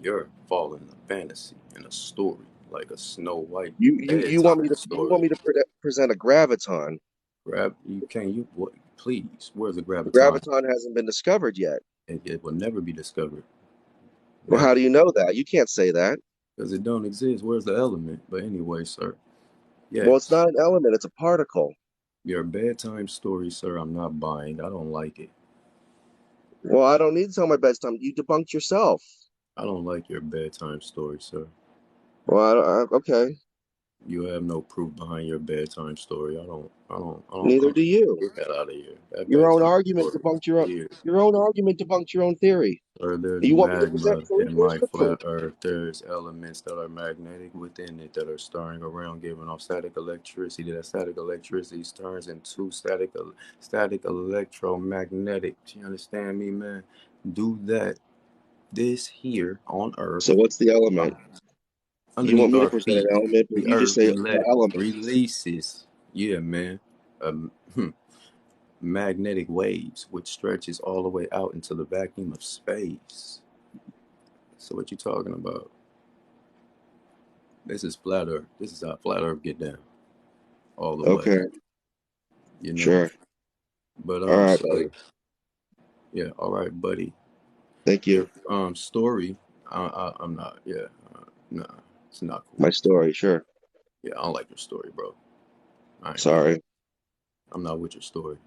You're falling in a fantasy in a story like a Snow White bedtime
You want
story.
me to present a graviton.
You can't. You what? Please. Where's the
The
graviton?
graviton hasn't been discovered yet.
It will never be discovered.
Well,
Never,
how do you know that? You can't say that.
because it don't exist. Where's the element? But anyway, sir.
Well, it's
Yes,
not an element, it's a particle.
your bedtime story, sir. I'm not buying. I don't like it.
Well, I don't need to tell my bedtime. You debunked yourself.
I don't like your bedtime story, sir.
Well, okay.
You have no proof behind your bedtime story. I don't.
Neither do you.
Get that out of here. That
Your own
bedtime
argument
story
debunked
is weird.
your own argument debunked your own theory.
Or there's
You want me to present
magma
proof?
in
Where's
my
the proof?
flat earth. There's elements that are magnetic within it that are stirring around, giving off static electricity. That static electricity turns into static electromagnetic. You understand me, man? Do that. This here on
So
Earth,
what's the element? You want
underneath
me to
our
present an
feet,
element, but
the
you just
Earth
say the element.
releases. Yeah, man. Um, magnetic waves, which stretches all the way out into the vacuum of space. So what you talking about? This is flat Earth. This is how flat Earth get down all the way.
Okay,
You know.
sure.
But
All right,
so
buddy.
yeah, all right, buddy.
Thank
Your
you.
story. I'm not. Yeah, nah, it's not cool.
My story, sure.
Yeah, I don't like your story, bro. I ain't with it.
Sorry.
I'm not with your story.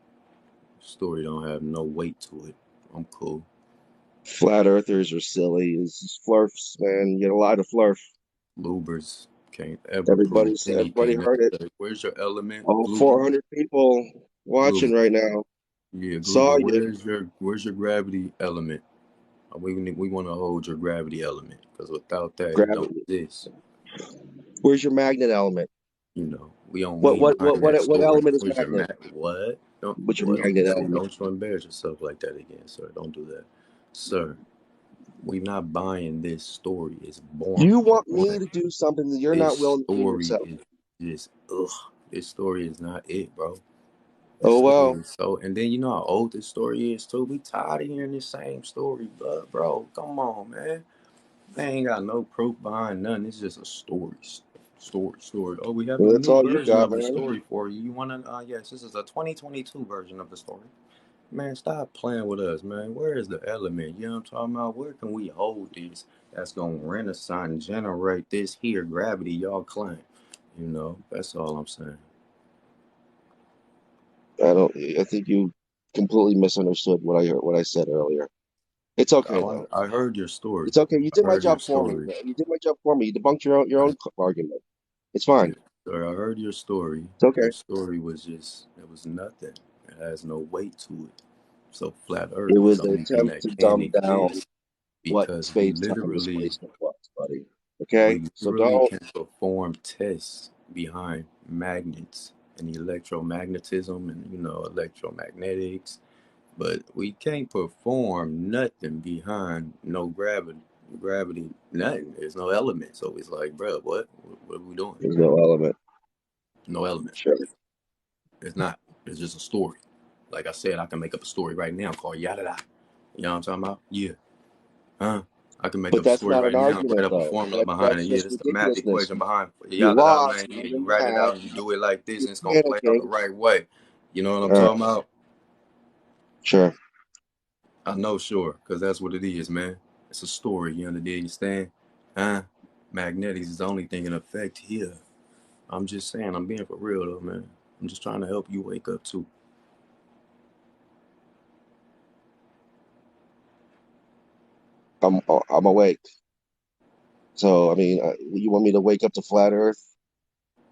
Story don't have no weight to it. I'm cool.
Flat earthers are silly. This is flurfs, man. You get a lot of flurf.
Loobers can't ever prove
Everybody
anything
heard it.
necessary. Where's your element,
All
Gloober?
400 people watching
Gloober.
right now
Yeah,
saw
Gloober.
you.
Where's your gravity element? We want to hold your gravity element because without that, it don't
Gravity.
exist.
Where's your magnet element?
We ain't buying that
What
story.
element is
Where's your
magnet?
What? Don't
What's your
boy,
magnet element?
don't you embarrass yourself like that again, sir. Don't do that, sir. We not buying this story. It's
You
boring.
want
One,
me to do something that you're
this
not willing to do
story
yourself.
is just ugh. This story is not it, bro. This
Oh
story
well.
is so, and then you know how old this story is too. We tired of hearing this same story, but bro, come on, man. They ain't got no proof behind nothing. It's just a story. Story. Oh, we have a
Well, that's
new
all you
version
got,
of the
man.
story for you. You wanna? Yes, this is a 2022 version of the story. Man, stop playing with us, man. Where is the element? You know what I'm talking about? Where can we hold this that's gonna renaissance generate this here gravity y'all claim? You know, that's all I'm saying.
I don't. I think you completely misunderstood what I heard, what I said earlier. It's okay though.
I heard your story.
It's okay. You did
I
my
heard your
job for me,
story.
man. You did my job for me. You debunked your
I,
own argument. It's
yeah,
fine.
sir, I heard your story.
It's okay.
Your story was just, it was nothing. It has no weight to it. So flat Earth
It
is
was
the
an
only thing
attempt
that
to
can
dumb down
exist
what
because
space-time displacement was, buddy. Okay,
we
so
literally
don't.
can perform tests behind magnets and electromagnetism and electromagnetics, but we can't perform nothing behind no gravity. Gravity, nothing. There's no element. So it's like, bro, what are we doing?
There's no element.
No element.
Sure.
It's not. It's just a story. Like I said, I can make up a story right now called Yada Da. You know what I'm talking about? Yeah. Huh? I can make
But
up a
that's
story
not an
right now,
argument,
write up a
though.
formula behind
That's
it. Yeah,
just
that's the math
ridiculousness.
equation behind
You
Yada Da,
lost.
man. Yeah,
You're
you
getting
write it
mad.
out and you do it like this,
You're
and it's gonna play out the
panicking.
right way. You know what I'm
Uh,
talking about?
sure.
I know, sure, because that's what it is, man. It's a story, you understand? Huh? Magnetics is the only thing in effect here. I'm just saying, I'm being for real though, man. I'm just trying to help you wake up too.
I'm awake. So I mean, you want me to wake up to flat Earth?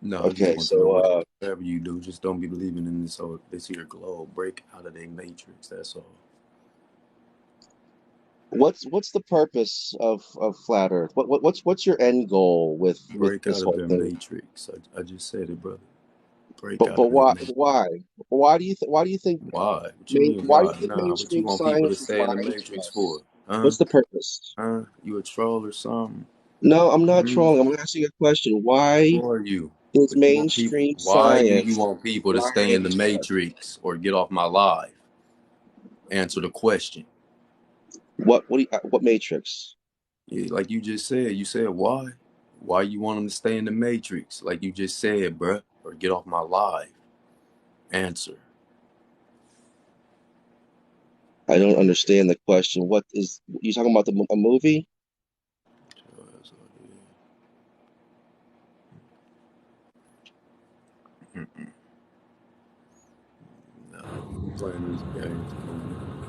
No, I just
Okay.
want you to
So
wake up. Whatever you do, just don't be believing in this here globe. Break out of their matrix. That's all.
what's the purpose of flat Earth? What's your end goal with
Break
this
out of
whole
their
thing?
matrix. I just said it, brother. Break
But
out
but
of their
why
matrix.
why do you think
Why? What you mean
why do you
why?
think
Nah, what you
mainstream
want people to
science is
stay in the
lying to
matrix for?
us?
Huh?
What's the purpose?
Huh? You a troll or something?
No, I'm not
Hmm?
trolling. I'm asking a question. Why
Who are you?
is
What you want people?
mainstream
Why do you
science
want people to stay in
lying
the
to us?
matrix or get off my live? Answer the question.
What matrix?
Yeah, like you just said. You said why? Why you want them to stay in the matrix? Like you just said, bruh. Or get off my live. Answer.
I don't understand the question. What is you talking about a movie?
Mm-mm. No, we playing these games. Come on, man.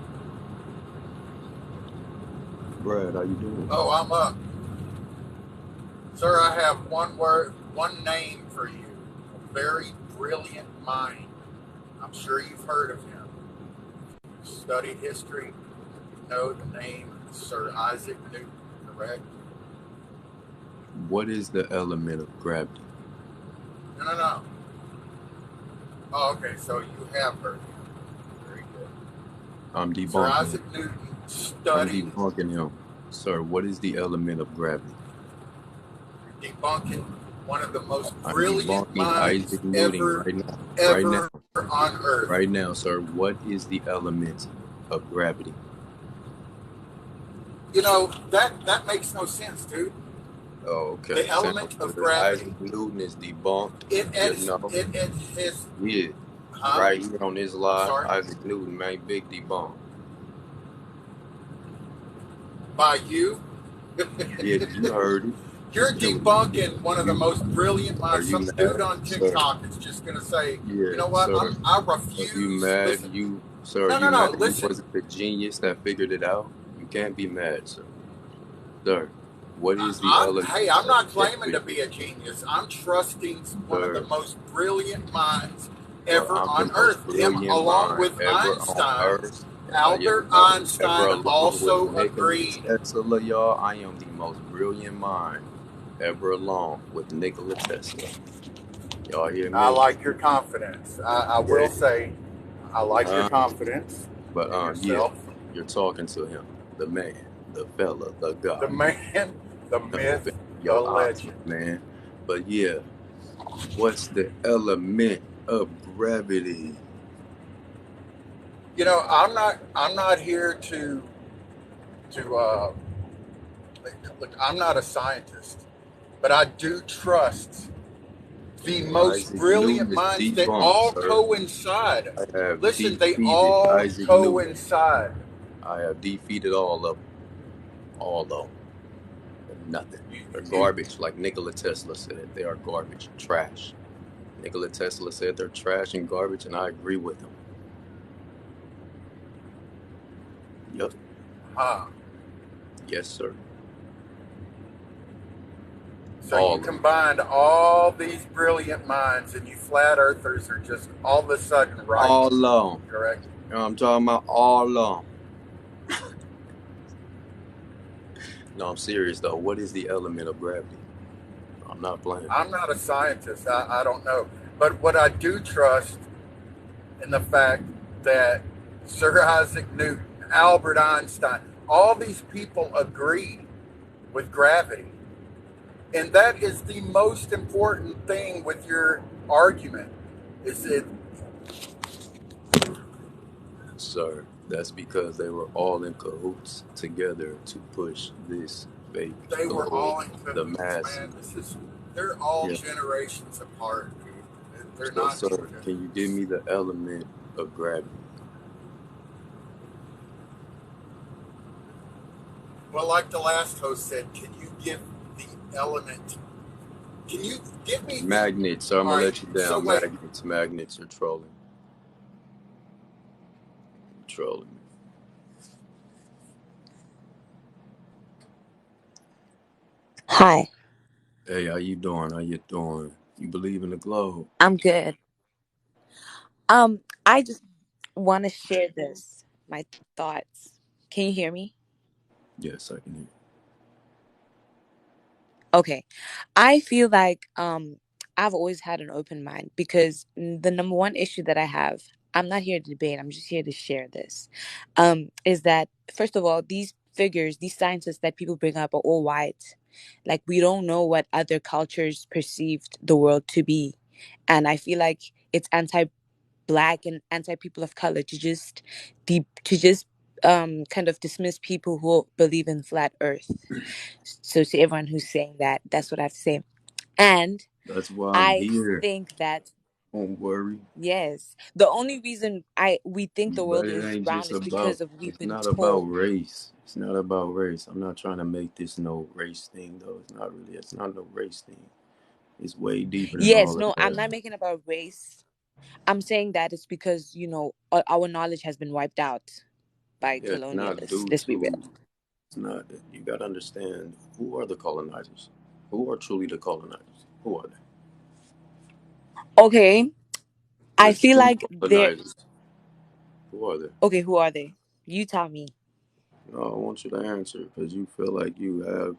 Brad, how you doing?
Oh, I'm up. Sir, I have one word, one name for you. A very brilliant mind. I'm sure you've heard of him. Studied history. You know the name Sir Isaac Newton, correct?
What is the element of gravity?
No. Oh, okay, so you have heard of him. Very good.
I'm
Sir
debunking him.
Isaac Newton
I'm
studied,
debunking him. Sir, what is the element of gravity?
debunking one of the most
I'm
brilliant
debunking
minds
Isaac Newton
ever,
right now. Right now.
ever on Earth.
Right now, sir. What is the element of gravity?
You know, that makes no sense, dude.
Oh,
The
okay. Sounds
element of
good.
gravity.
Isaac Newton is debunked.
It
You
it
know,
it, it his
yeah.
huh?
Right here on this
I'm
live,
sorry.
Isaac Newton made big debunk.
By you.
Yeah, you heard it.
You're
It was
debunking one of the
you.
most brilliant
Are
minds.
you
Some dude
mad,
on
sir?
TikTok is just gonna say, you
Yeah,
know what?
sir.
I
Are you
refuse.
mad?
Listen.
Sir, are
No,
you
no, no.
mad you
Listen.
wasn't the genius that figured it out? You can't be mad, sir. Sir, what is the element
Hey, I'm
of
not claiming
gravity?
to be a genius. I'm trusting one of the
Sir,
most brilliant minds
well,
ever
I'm the
on
most
Earth. Him,
brilliant
along
mind
with
ever on
Einstein.
earth. Yeah,
Albert
no, ever
Einstein
along with
also
Nikola
agreed.
Tesla, y'all. I am the most brilliant mind ever along with Nikola Tesla. Y'all hear
I
me?
like your confidence. I
Yeah.
will say, I like your
Uh,
confidence
but
in
yeah,
yourself.
you're talking to him, the man, the fella, the
The
guy.
man, the myth, the
Your auntie,
legend.
man. But yeah, what's the element of gravity?
You know, I'm not here to look. I'm not a scientist. but I do trust the most
Isaac Newton
brilliant
is
minds that
debunked,
all
sir.
coincide.
I have
Listen, they
defeated
all
Isaac Newton.
coincide.
I have defeated all of them. All of them. They're nothing.
You,
They're
you,
garbage, like Nikola Tesla said. They are garbage, trash. Nikola Tesla said they're trash and garbage, and I agree with him. Yep.
huh?
Yes, sir.
So
All
you
of them.
combined all these brilliant minds, and you flat earthers are just all of a sudden right.
All of them.
Correct?
You know what I'm talking about? All of them. No, I'm serious, though. What is the element of gravity? I'm not playing.
I'm not a scientist. I don't know. But what I do trust in the fact that Sir Isaac Newton, Albert Einstein, all these people agree with gravity. And that is the most important thing with your argument. Is that
Sir, that's because they were all in cahoots together to push this fake
they were
globe,
all in
the
cahoots,
masses.
man. They're all
Yeah.
generations apart, dude. They're
So,
not
sir,
true.
can you give me the element of gravity?
Well, like the last host said, can you give the element? Can you give me the?
Magnets, sir. I'm
All
gonna
right.
let you
So
down.
wait.
Magnets. You're trolling. You're trolling me.
Hi,
Hey, how you doing? How you doing? You believe in the globe?
I'm good. I just want to share my thoughts. Can you hear me?
Yes, I can hear.
Okay. I feel like I've always had an open mind because the number one issue that I have, I'm not here to debate, I'm just here to share this. Is that first of all, these figures, these scientists that people bring up are all white. Like we don't know what other cultures perceived the world to be. And I feel like it's anti black and anti people of color to just kind of dismiss people who believe in flat earth. So to everyone who's saying that, that's what I have to say. And
That's why I'm
I
here.
think that
Don't worry.
yes, the only reason I we think the
But
world
it
is
ain't
round
just
is
about.
because of we've
It's
been
not about
told.
race. It's not about race. I'm not trying to make this no race thing though. It's not really. It's not no race thing. It's way deeper than
Yes,
all of
no, I'm
that.
not making about race. I'm saying that it's because, our knowledge has been wiped out by
Yeah, it's not
colonialists.
due
Let's be real.
to. It's not. You got to understand who are the colonizers. Who are truly the colonizers? Who are they?
Okay, I
The
feel
true
like they're
colonizers. Who are they?
okay. Who are they? You tell me.
No, I want you to answer because you feel like you have,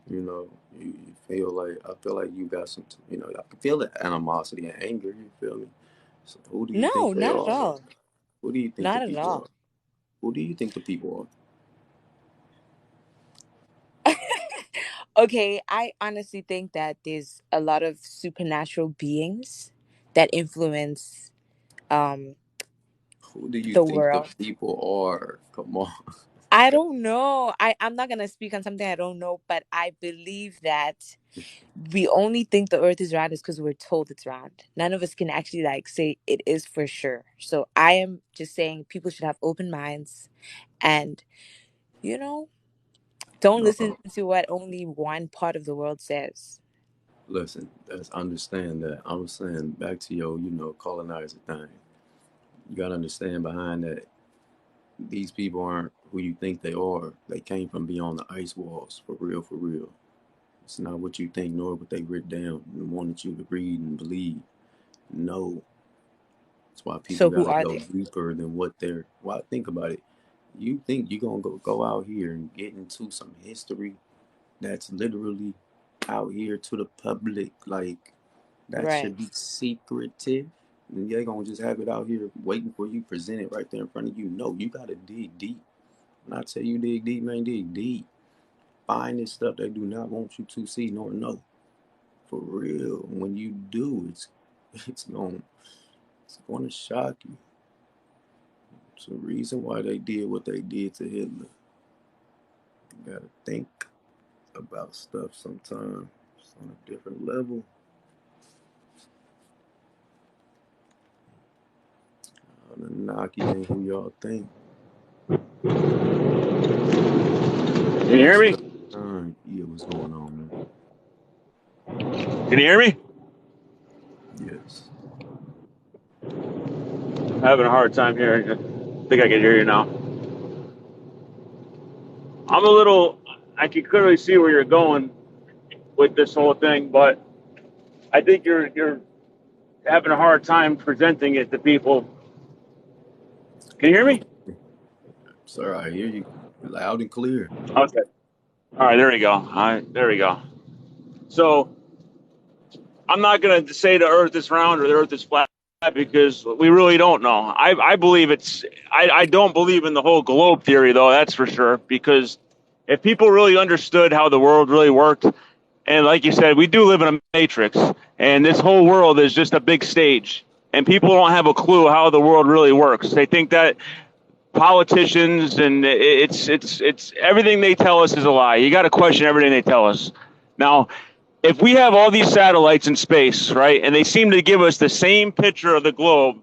you feel like, I feel like you got some, I can feel the animosity and anger, you feel me? So who do you think
No,
they
not at
are?
all.
Who do you think the
Not at
people
all.
are? Who do you think the people
Okay, I honestly think that there's a lot of supernatural beings that influence um
are? Who do you
the
think the
world.
people are? Come on.
I don't know. I'm not gonna speak on something I don't know, but I believe that we only think the earth is round is because we're told it's round. None of us can actually like say it is for sure. So I am just saying people should have open minds and you know, don't
No,
listen to what only one part of the world says.
listen, that's understand that. I was saying back to your, colonizer thing. You got to understand behind that, these people aren't who you think they are. They came from beyond the ice walls, for real, for real. It's not what you think, nor what they writ down and wanted you to read and believe. No. That's why people
So who
gotta
are
go
they?
deeper than what they're. Why, think about it. You think you're gonna go out here and get into some history that's literally out here to the public, like that
Right.
should be secretive. And they're gonna just have it out here waiting for you, present it right there in front of you. No, you gotta dig deep. When I tell you dig deep, man, dig deep. Find this stuff they do not want you to see nor know. For real. When you do, it's going it's gonna shock you. It's the reason why they did what they did to Hitler. You gotta think about stuff sometimes. on a different level. Anunnaki ain't who y'all think.
Can you hear me?
Yeah, what's going on, man?
Can you hear me?
Yes.
I'm having a hard time hearing you. I think I can hear you now. I'm a little. I can clearly see where you're going with this whole thing, but I think you're having a hard time presenting it to people. Can you hear me?
Sir, I hear you loud and clear.
Okay. All right. There we go. All right. There we go. So I'm not going to say the Earth is round or the Earth is flat because we really don't know. I believe it's. I don't believe in the whole globe theory though. That's for sure. Because if people really understood how the world really worked, and like you said, we do live in a matrix, and this whole world is just a big stage, and people don't have a clue how the world really works. They think that politicians and it's everything they tell us is a lie. You got to question everything they tell us. Now, if we have all these satellites in space, right, and they seem to give us the same picture of the globe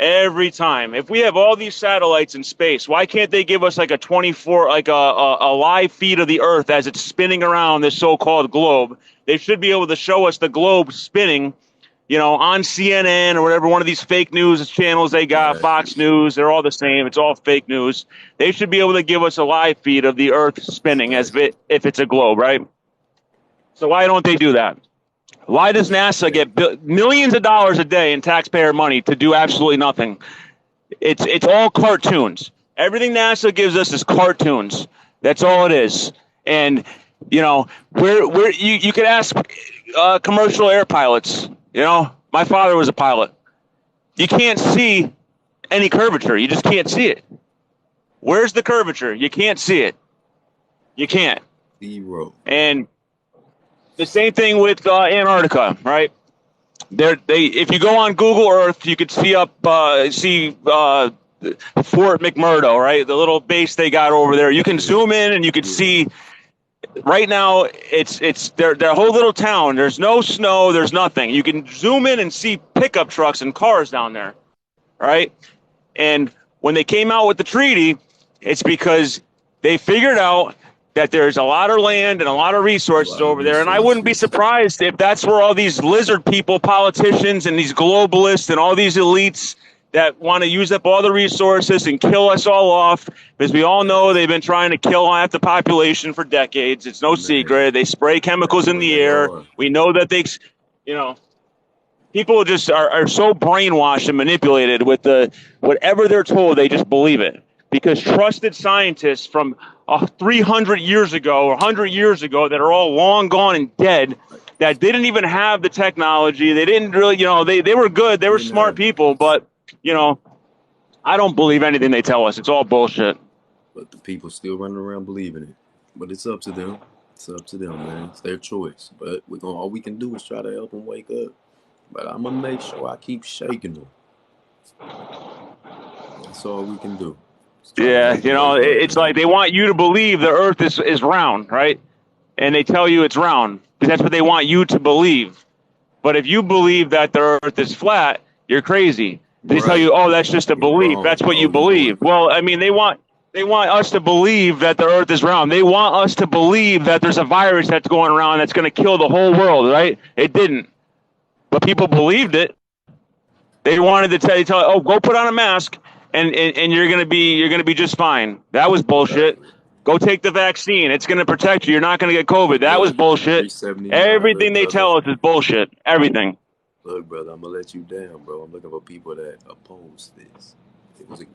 every time. If we have all these satellites in space, why can't they give us like a 24, like a live feed of the Earth as it's spinning around this so-called globe? They should be able to show us the globe spinning, you know, on CNN or whatever, one of these fake news channels they got,
Exactly.
Fox News. They're all the same. It's all fake news. They should be able to give us a live feed of the Earth spinning as if it's a globe, right? So why don't they do that? Why does NASA get millions of dollars a day in taxpayer money to do absolutely nothing? It's all cartoons. Everything NASA gives us is cartoons. That's all it is. And you know, where you could ask commercial air pilots. You know, my father was a pilot. You can't see any curvature. You just can't see it. Where's the curvature? You can't see it. You can't.
Zero.
And the same thing with Antarctica, right? If you go on Google Earth, you could see Fort McMurdo, right? The little base they got over there. You can zoom in and you can see. Right now, it's their whole little town. There's no snow. There's nothing. You can zoom in and see pickup trucks and cars down there, right? And when they came out with the treaty, it's because they figured out that there's a lot of land and a lot of resources over there. And I wouldn't be surprised if that's where all these lizard people, politicians, and these globalists and all these elites that want to use up all the resources and kill us all off, because we all know they've been trying to kill half the population for decades. It's no secret. They spray chemicals in the air. We know that you know, people just are so brainwashed and manipulated with whatever they're told, they just believe it. Because trusted scientists from 300 years ago or 100 years ago that are all long gone and dead, that didn't even have the technology, they didn't really, you know, they were good, they were smart people, but, you know, I don't believe anything they tell us. It's all bullshit.
But the people still running around believing it. But it's up to them. It's up to them, man. It's their choice. But all we can do is try to help them wake up. But I'm gonna make sure I keep shaking them. That's all we can do.
Yeah, you know, it's like they want you to believe the Earth is round, right? And they tell you it's round because that's what they want you to believe. But if you believe that the Earth is flat, you're crazy. They tell you, oh, that's just a belief. That's what you believe. Well, I mean, they want us to believe that the Earth is round. They want us to believe that there's a virus that's going around that's going to kill the whole world, right? It didn't. But people believed it. They wanted to tell you, oh, go put on a mask and you're gonna be just fine. That was bullshit. Go take the vaccine. It's gonna protect you. You're not gonna get COVID. That was bullshit. Everything they tell us is bullshit. Everything.
Look, brother, I'm gonna let you down, bro. I'm looking for people that oppose this.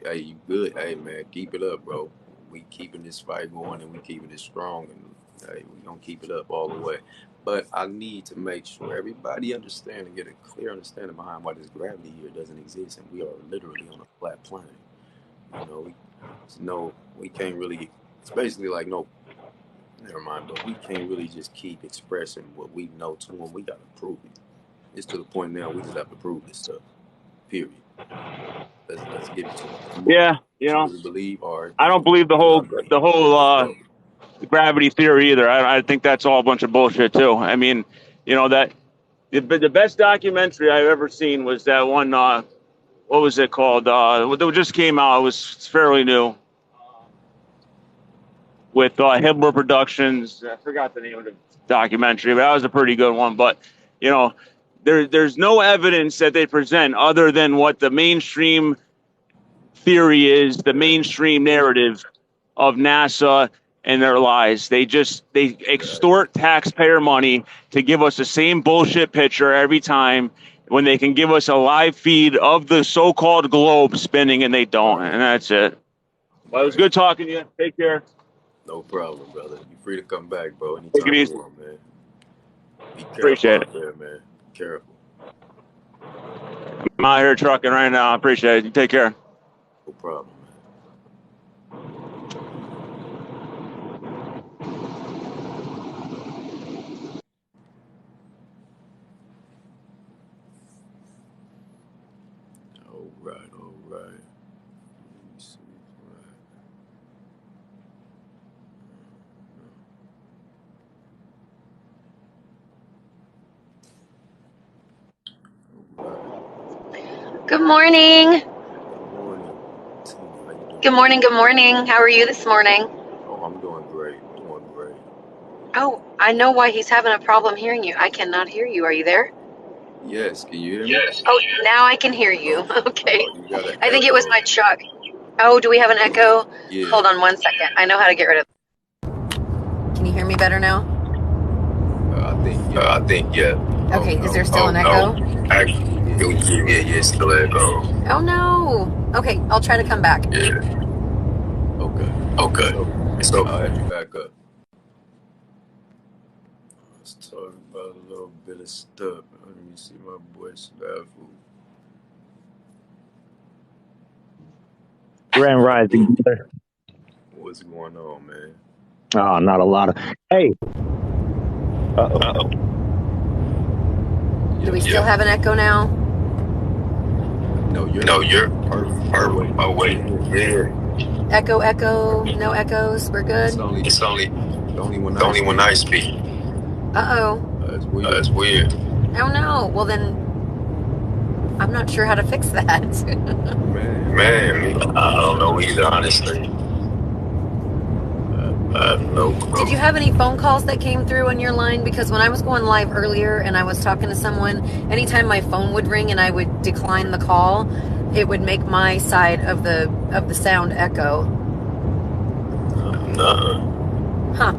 Hey, you good? Hey, man, keep it up, bro. We keeping this fight going and we keeping it strong, and hey, we gonna keep it up all the way. But I need to make sure everybody understand and get a clear understanding behind why this gravity here doesn't exist, and we are literally on a flat planet. You know, we can't really. It's basically like no. Never mind, but we can't really just keep expressing what we know to them. We gotta prove it. It's to the point now we just have to prove this stuff. Period. Let's get it to them.
Yeah, you know,
really believe, or
I don't believe the whole gravity theory either. I think that's all a bunch of bullshit too. I mean, You know that the best documentary I've ever seen was that one. What was it called? That just came out. It was fairly new with Hibbler Productions. I forgot the name of the documentary, but that was a pretty good one. But you know, there's no evidence that they present other than what the mainstream theory is, the mainstream narrative of NASA and their lies. They extort taxpayer money to give us the same bullshit picture every time when they can give us a live feed of the so-called globe spinning and they don't. And that's it. Well, it was good talking to you. Take care.
No problem, brother. You're free to come back, bro.
Take it
Anytime
easy.
you want, man. Be careful
Appreciate
out
it.
there, man. Be careful.
I'm out here trucking right now. I appreciate it. You take care.
No problem, man. All right, all right. Let me see. All right.
Good morning.
Good morning, Tina. How you doing?
Good morning. Good morning. How are you this morning?
Oh, I'm doing great. Doing great.
Oh, I know why he's having a problem hearing you. I cannot hear you. Are you there?
Yes, can you hear me?
Oh, now I can hear you.
Oh,
Okay.
you got an
I think it was
echo.
my truck. Oh, do we have an echo?
Yeah.
Hold on 1 second. I know how to get rid of it. Can you hear me better now?
I think, yeah.
Okay,
Oh,
is there
no.
still an echo?
Yeah, still echo.
Oh, no. Okay, I'll try to come back.
Yeah. Okay. So, I'll add you back up. Let's talk about a little bit of stuff. Let me see my boy Snafu.
Grand Rising.
What's going on, man?
Oh, not a lot of. Hey.
Do we still have an echo now?
No, you're perfect. Oh, wait. Yeah.
Echo, echo, no echoes. We're good?
It's only when I speak.
Uh-oh.
That's weird.
Oh, no. Well, then, I'm not sure how to fix that.
Man, I don't know either, honestly. No.
Did you have any phone calls that came through on your line? Because when I was going live earlier and I was talking to someone, anytime my phone would ring and I would decline the call, it would make my side of the sound echo.
No.
Huh.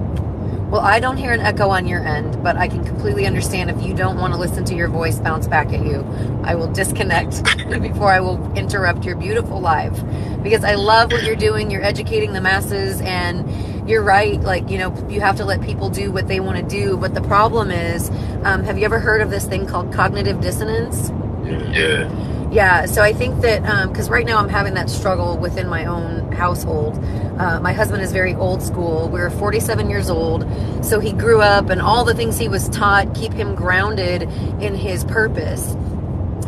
Well, I don't hear an echo on your end, but I can completely understand if you don't want to listen to your voice bounce back at you. I will disconnect before I will interrupt your beautiful live. Because I love what you're doing. You're educating the masses, and you're right. Like, you know, you have to let people do what they want to do. But the problem is, have you ever heard of this thing called cognitive dissonance?
Yeah.
Yeah, so I think that, because right now I'm having that struggle within my own household. My husband is very old school. We're 47 years old, so he grew up, and all the things he was taught keep him grounded in his purpose.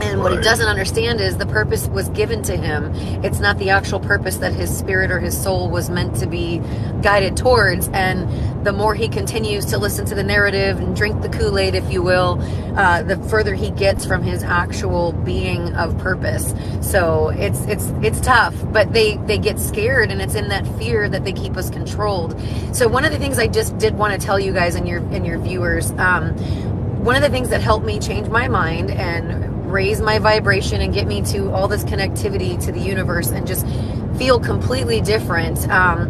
And what he doesn't understand is the purpose was given to him. It's not the actual purpose that his spirit or his soul was meant to be guided towards. And the more he continues to listen to the narrative and drink the Kool-Aid, if you will, the further he gets from his actual being of purpose. So it's tough, but they get scared, and it's in that fear that they keep us controlled. So one of the things I just did want to tell you guys and your viewers, one of the things that helped me change my mind and raise my vibration and get me to all this connectivity to the universe and just feel completely different.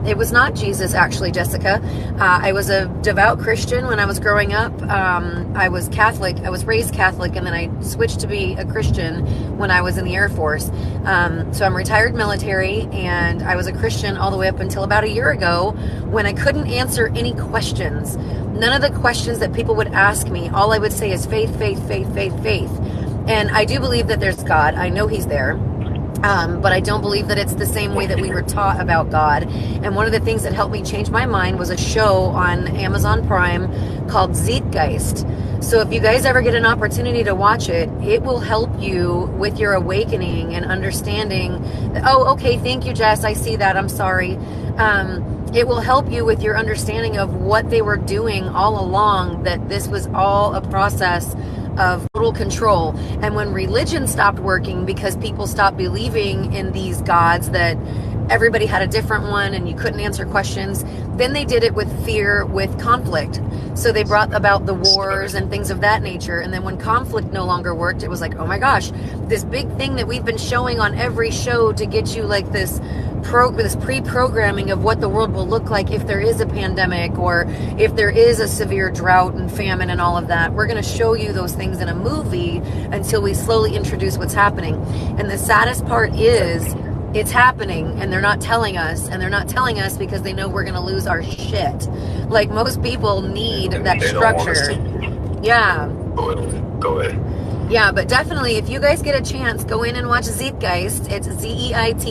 It was not Jesus, actually, Jessica. I was a devout Christian when I was growing up. I was Catholic. I was raised Catholic, and then I switched to be a Christian when I was in the Air Force. So I'm retired military, and I was a Christian all the way up until about a year ago when I couldn't answer any questions. None of the questions that people would ask me, all I would say is faith, faith, faith, faith, faith. And I do believe that there's God. I know he's there. But I don't believe that it's the same way that we were taught about God. And one of the things that helped me change my mind was a show on Amazon Prime called Zeitgeist. So if you guys ever get an opportunity to watch it, it will help you with your awakening and understanding that, oh, okay, thank you, Jess. I see that. I'm sorry. it will help you with your understanding of what they were doing all along, that this was all a process of total control. And when religion stopped working because people stopped believing in these gods, that everybody had a different one and you couldn't answer questions, then they did it with fear, with conflict. So they brought about the wars and things of that nature. And then when conflict no longer worked, it was like, oh my gosh, this big thing that we've been showing on every show to get you like this pre-programming of what the world will look like if there is a pandemic or if there is a severe drought and famine and all of that. We're going to show you those things in a movie until we slowly introduce what's happening. And the saddest part is it's happening and they're not telling us, and they're not telling us because they know we're going to lose our shit. Like, most people need that structure. Yeah.
Go ahead.
Yeah, but definitely, if you guys get a chance, go in and watch Zeitgeist. It's Zeitgeist,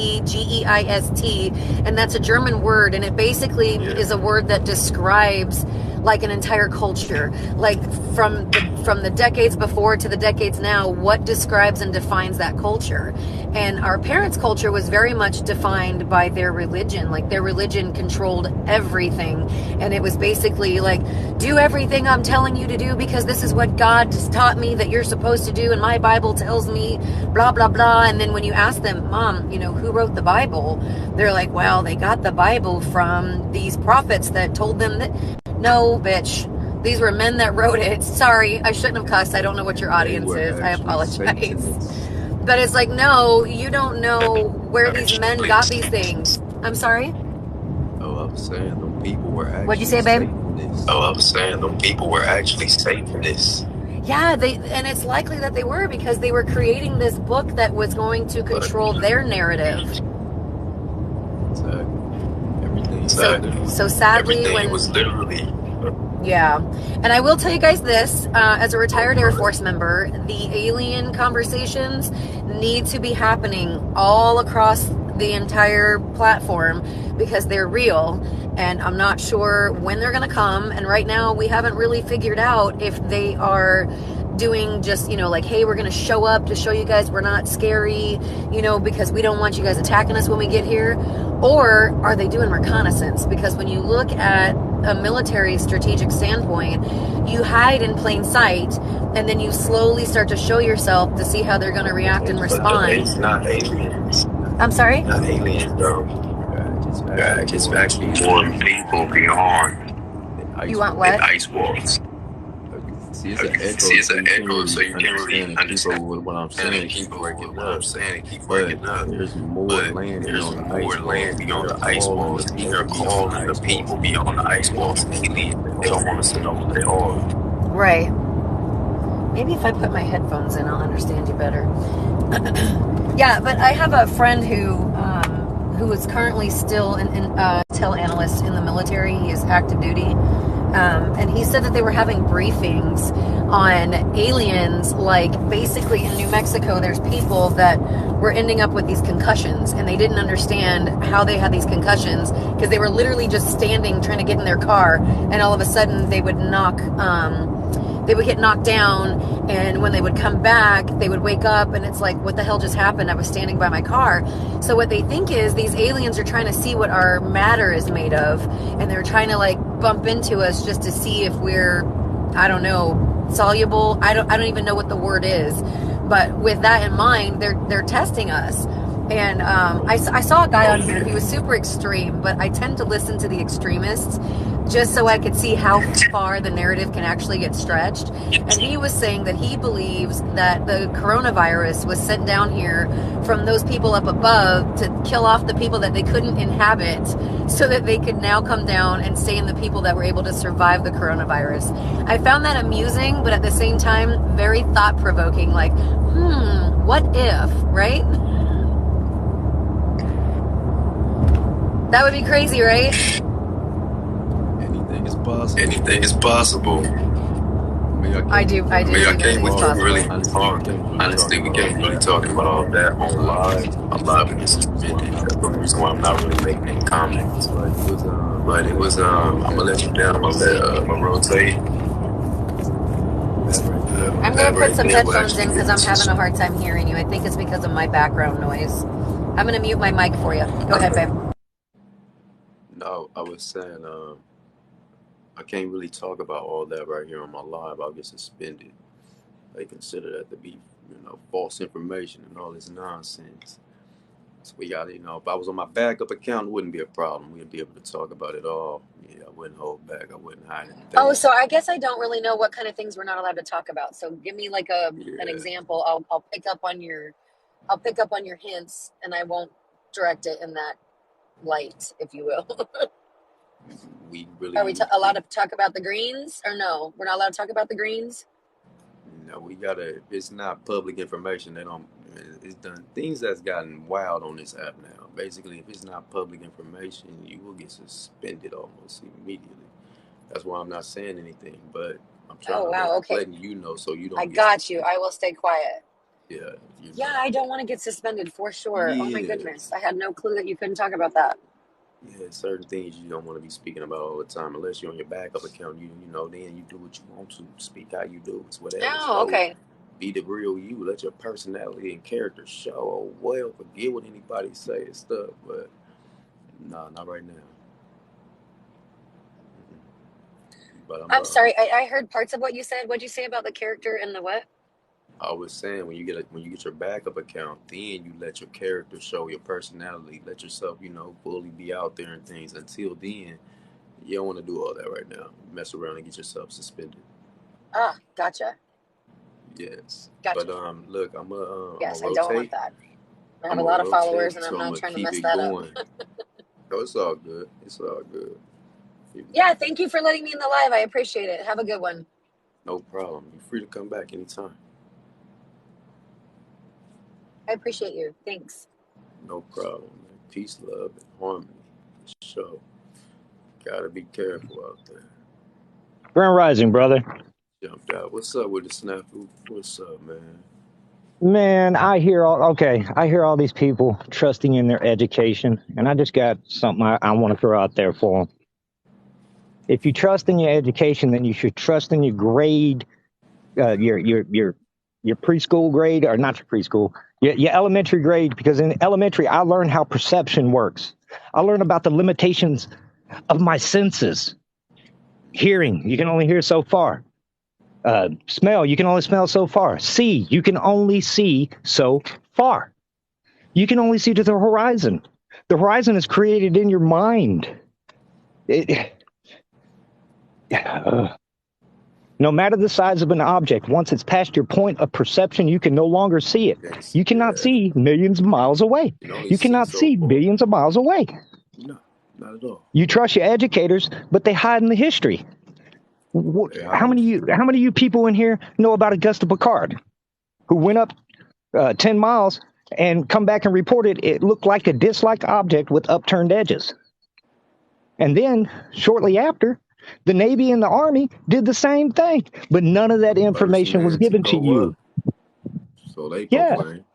and that's a German word, and it basically is a word that describes like an entire culture, like from the decades before to the decades now, what describes and defines that culture. And our parents' culture was very much defined by their religion. Like, their religion controlled everything, and it was basically like, do everything I'm telling you to do because this is what God taught me that you're supposed to do, and my Bible tells me blah blah blah. And then when you ask them, Mom, who wrote the Bible, they're like, well, they got the Bible from these prophets that told them that. No, bitch. These were men that wrote it. Sorry, I shouldn't have cussed. I don't know what your audience is. I apologize. But it's like, no, you don't know where these men got these things. I'm sorry?
Oh, I was saying them people were actually.
What'd you say, babe?
Saving this.
Yeah, and it's likely that they were, because they were creating this book that was going to control their narrative.
Exactly. Everything.
So sadly,
everything was literally.
Yeah. And I will tell you guys this, as a retired Air Force member, the alien conversations need to be happening all across the entire platform because they're real, and I'm not sure when they're going to come. And right now we haven't really figured out if they are doing just, like, hey, we're going to show up to show you guys we're not scary, because we don't want you guys attacking us when we get here, or are they doing reconnaissance? Because when you look at a military strategic standpoint, you hide in plain sight, and then you slowly start to show yourself to see how they're going to react and respond.
It's not aliens.
I'm sorry?
Not aliens, though. It's actually more people beyond.
You want what?
Ice walls. See, it's an echo, so you can't really understand what I'm saying. Keep breaking up. There's more land beyond the ice walls. They're calling the people beyond the ice walls alien. They don't want us to know who they are.
Right. Maybe if I put my headphones in, I'll understand you better. Yeah, but I have a friend who is currently still an intel analyst in the military. He is active duty. And he said that they were having briefings on aliens. Like, basically in New Mexico, there's people that were ending up with these concussions, and they didn't understand how they had these concussions because they were literally just standing trying to get in their car, and all of a sudden they would get knocked down, and when they would come back, they would wake up, and it's like, what the hell just happened? I was standing by my car. So what they think is these aliens are trying to see what our matter is made of, and they're trying to, like, bump into us just to see if we're, I don't know, soluble. I don't even know what the word is. But with that in mind, they're testing us. And I saw a guy on here. He was super extreme, but I tend to listen to the extremists just so I could see how far the narrative can actually get stretched. And he was saying that he believes that the coronavirus was sent down here from those people up above to kill off the people that they couldn't inhabit, so that they could now come down and stay in the people that were able to survive the coronavirus. I found that amusing, but at the same time, very thought-provoking. Like, what if, right? That would be crazy, right?
Anything is possible.
I do.
I can't really hard. Honestly, we can't really talk about all that on live. A lot of this is minute. That's the reason why I'm not really making any comments. But it was I'm gonna let you down. I'm gonna rotate.
I'm gonna put some headphones in because I'm having a hard time hearing you. I think it's because of my background noise. I'm gonna mute my mic for you. Go ahead, babe.
No, I was saying, I can't really talk about all that right here on my live. I'll get suspended. They consider that to be, false information and all this nonsense. So we got, if I was on my backup account, it wouldn't be a problem. We'd be able to talk about it all. Yeah, I wouldn't hold back. I wouldn't hide
Oh,
anything.
so I guess I don't really know what kind of things we're not allowed to talk about. So give me like an
Yeah,
example. I'll pick up on your hints, and I won't direct it in that light, if you will.
we really
Are we
use
allowed
we
to talk about the greens, or no? We're not allowed to talk about the greens.
we gotta. It's not public information. They don't. It's done things that's gotten wild on this app now. Basically, if it's not public information, you will get suspended almost immediately. That's why I'm not saying anything, but I'm trying
Oh
to
wow, okay.
letting you know so you
I
don't get
got you.
suspended.
I will stay quiet.
Yeah,
Yeah, I don't want to get suspended for sure. Oh my
yeah,
goodness. I had no clue that you couldn't talk about that.
yeah. Certain things you don't want to be speaking about all the time unless you're on your backup account. Then you do what you want to, speak how you do. It's whatever.
Oh,
So
okay.
be the real you. Let your personality and character show. Oh well, forget what anybody say and stuff, but nah, not right now. But
I'm sorry. I heard parts of what you said. What'd you say about the character and the what?
I was saying when you get your backup account, then you let your character show your personality. Let yourself, fully be out there and things. Until then, you don't want to do all that right now. Mess around and get yourself suspended.
Ah, gotcha.
Yes, but
Gotcha.
look, I'm a
Yes, I don't want
rotate.
that. I have
I'm
a
a
lot of followers,
rotate,
and I'm
so I'm
not
gonna
trying to
keep
mess
it
that up.
going. Oh, it's all good. It's all good.
Yeah, thank you for letting me in the live. I appreciate it. Have a good one.
No problem. You're free to come back anytime.
I appreciate you. Thanks.
No problem. Man. Peace, love, and harmony. For sure. Gotta be careful out there.
Grand Rising, brother.
Jumped out. What's up with the snafu? What's up, man?
Man, I hear all these people trusting in their education, and I just got something I want to throw out there for them. If you trust in your education, then you should trust in your grade, your preschool grade, or not your preschool, your elementary grade, because in elementary, I learned how perception works. I learned about the limitations of my senses. Hearing, you can only hear so far. Smell, you can only smell so far. See, you can only see so far. You can only see to the horizon. The horizon is created in your mind. No matter the size of an object, once it's past your point of perception, you can no longer see it. You cannot
Yeah.
see millions of miles away.
You can only
You cannot
so
see
far.
billions of miles away.
No, not at all.
You trust your educators, but they hide in the history. How many of you people in here know about Augusta Picard, who went up 10 miles and come back and reported it looked like a disc-like object with upturned edges? And then, shortly after, the Navy and the Army did the same thing, but none of that information was given to you.
So they
Yeah,
proclaim.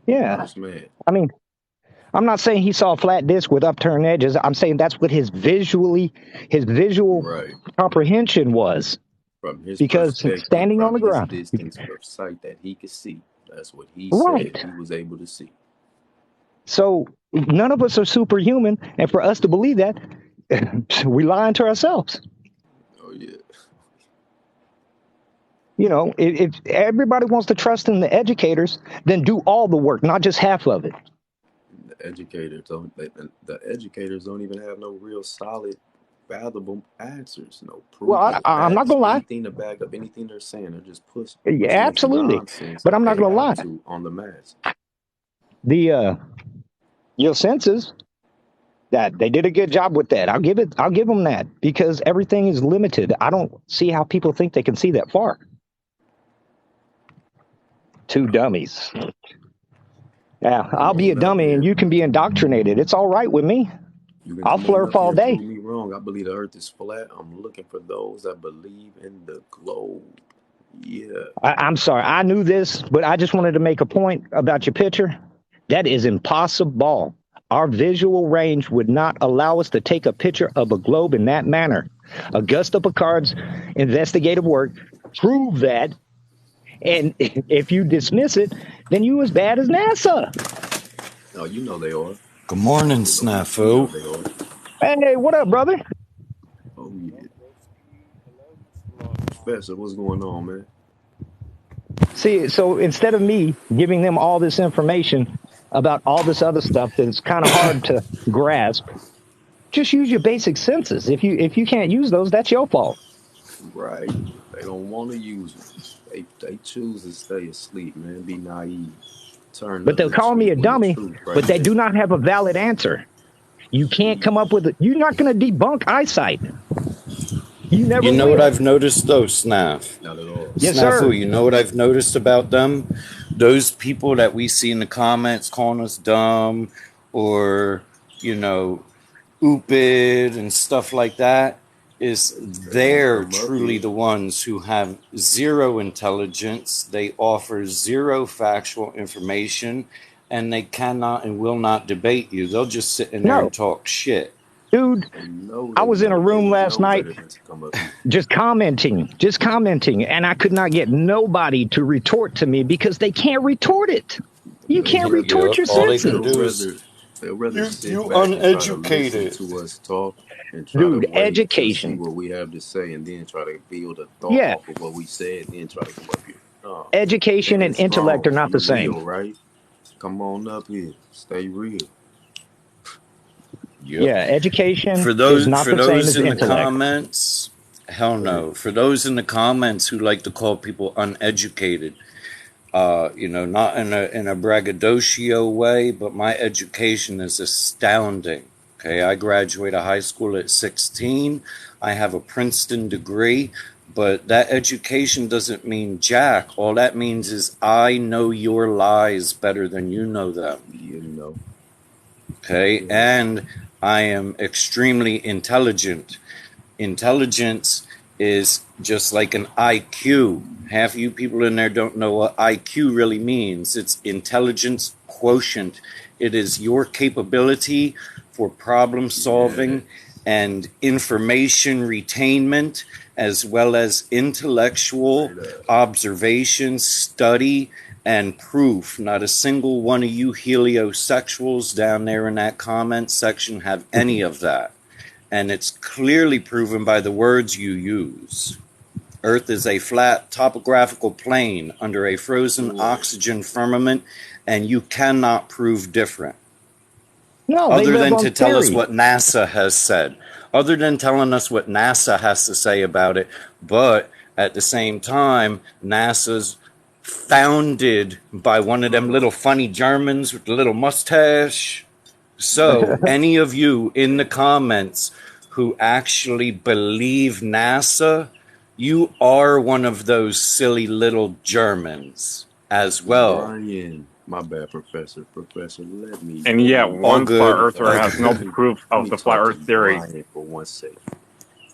yeah.
First man.
I mean, I'm not saying he saw a flat disc with upturned edges. I'm saying that's what his visual
Right.
comprehension was.
From his
Because
perspective,
standing on
from
the
his
ground.
distance of sight that he could see. That's what he
Right.
said he was able to see.
So none of us are superhuman, and for us to believe that, we lie to ourselves.
Oh yeah.
If everybody wants to trust in the educators, then do all the work, not just half of it.
The educators don't even have no real solid, fathomable answers, no proof.
Well, I'm not gonna lie.
Anything to back up anything they're saying. They're just pushing
Yeah, absolutely.
nonsense
But I'm not gonna lie.
on the mass.
Your senses, that they did a good job with that. I'll give them that, because everything is limited. I don't see how people think they can see that far. Two dummies. Yeah, I'll be a dummy and you can be indoctrinated. It's all right with me. I'll flirt all day.
Prove me wrong. I believe the earth is flat. I'm looking for those that believe in the globe. Yeah.
I'm sorry. I knew this, but I just wanted to make a point about your picture. That is impossible. Our visual range would not allow us to take a picture of a globe in that manner. Augusta Picard's investigative work proved that. And if you dismiss it, then you as bad as NASA.
Oh, you know they are.
Good morning, Snafu.
They are.
Hey, what up, brother?
Oh yeah, Professor, what's going on, man?
See, so instead of me giving them all this information about all this other stuff that's kind of hard to grasp, just use your basic senses. If you can't use those, that's your fault.
Right? They don't want to use them. They choose to stay asleep, man. Be naive. Turn
But
up
they'll
the
call me
truth
a
when the
dummy,
truth
but
right
they
there.
do not have a valid answer. You can't
See,
come up with it. You're not going to debunk eyesight. You
You
never
know what
will.
I've noticed though, Snaf?
not at all.
Yes, sir.
Snafu, you know what I've noticed about them? Those people that we see in the comments calling us dumb or, you know, stupid and stuff like that is
They don't
they're
come up
truly
here.
the ones who have zero intelligence. They offer zero factual information and they cannot and will not debate you. They'll just sit in there
No,
and talk shit.
dude,
They know
I
they
was in a
know they
room last
know
night
better than to come up here.
just commenting, and I could not get nobody to retort to me because they can't retort it. You can't retort
Yep.
your
All they can
They'll
senses.
do is
rather they'll rather sit
you
back and try to listen
uneducated.
to us talk and try to
Dude,
wait to see
education.
what we have to say and then try to build a thought
Yeah,
off of what we said and then try to come up here. No.
education
Stand
and intellect are
strong.
not
Be
the same.
real, right? Come on up here. Stay real.
Yep.
Yeah, education
For
is
those
not
for
the same
those
as
in the
intellect.
comments, hell
Go ahead.
no. For those in the comments who like to call people uneducated, not in a braggadocio way, but my education is astounding. Okay, I graduated high school at 16. I have a Princeton degree, but that education doesn't mean jack. All that means is I know your lies better than you know them.
You know.
Okay,
Yeah.
and I am extremely intelligent. Intelligence is just like an IQ. Half of you people in there don't know what IQ really means. It's intelligence quotient. It is your capability for problem
Yeah.
solving and information retainment, as well as intellectual
Straight up.
observation, study, and proof. Not a single one of you heliosexuals down there in that comment section have any of that. And it's clearly proven by the words you use. Earth is a flat topographical plane under a frozen
Right.
oxygen firmament, and you cannot prove different.
No, they
Other
live
than
on
to tell us
theory.
what NASA has said. Other than telling us what NASA has to say about it. But at the same time, NASA's founded by one of them little funny Germans with the little mustache. So, any of you in the comments who actually believe NASA, you are one of those silly little Germans as well.
Brian. My bad, Professor. Professor,
And yet,
All
one flat
good.
earther has no proof
let
of
me
the flat
talk to
earth theory.
Brian for 1 second.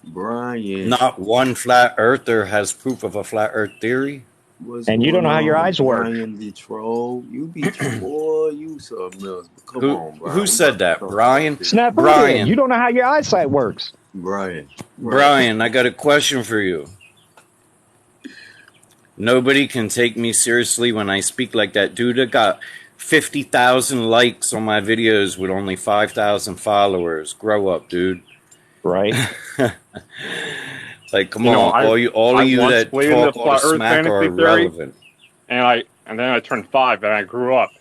Brian,
Not one flat earther has proof of a flat earth theory.
what's
And you don't
going
know how your
on?
eyes work.
Brian the troll. You be boy, you something else. But come on,
Who
Brian. We
said
about to
that?
talk about
Brian?
this.
Snafu did. You
Brian.
don't know how your eyesight works.
Brian.
Brian, I got a question for you. Nobody can take me seriously when I speak like that. Dude, I got 50,000 likes on my videos with only 5,000 followers. Grow up, dude.
Right.
Like, come
You know,
on, all
I
of you
once
that
believed in the
talk all the
flat earth
smack are
fantasy theory,
irrelevant.
and then I turned 5 and I grew up.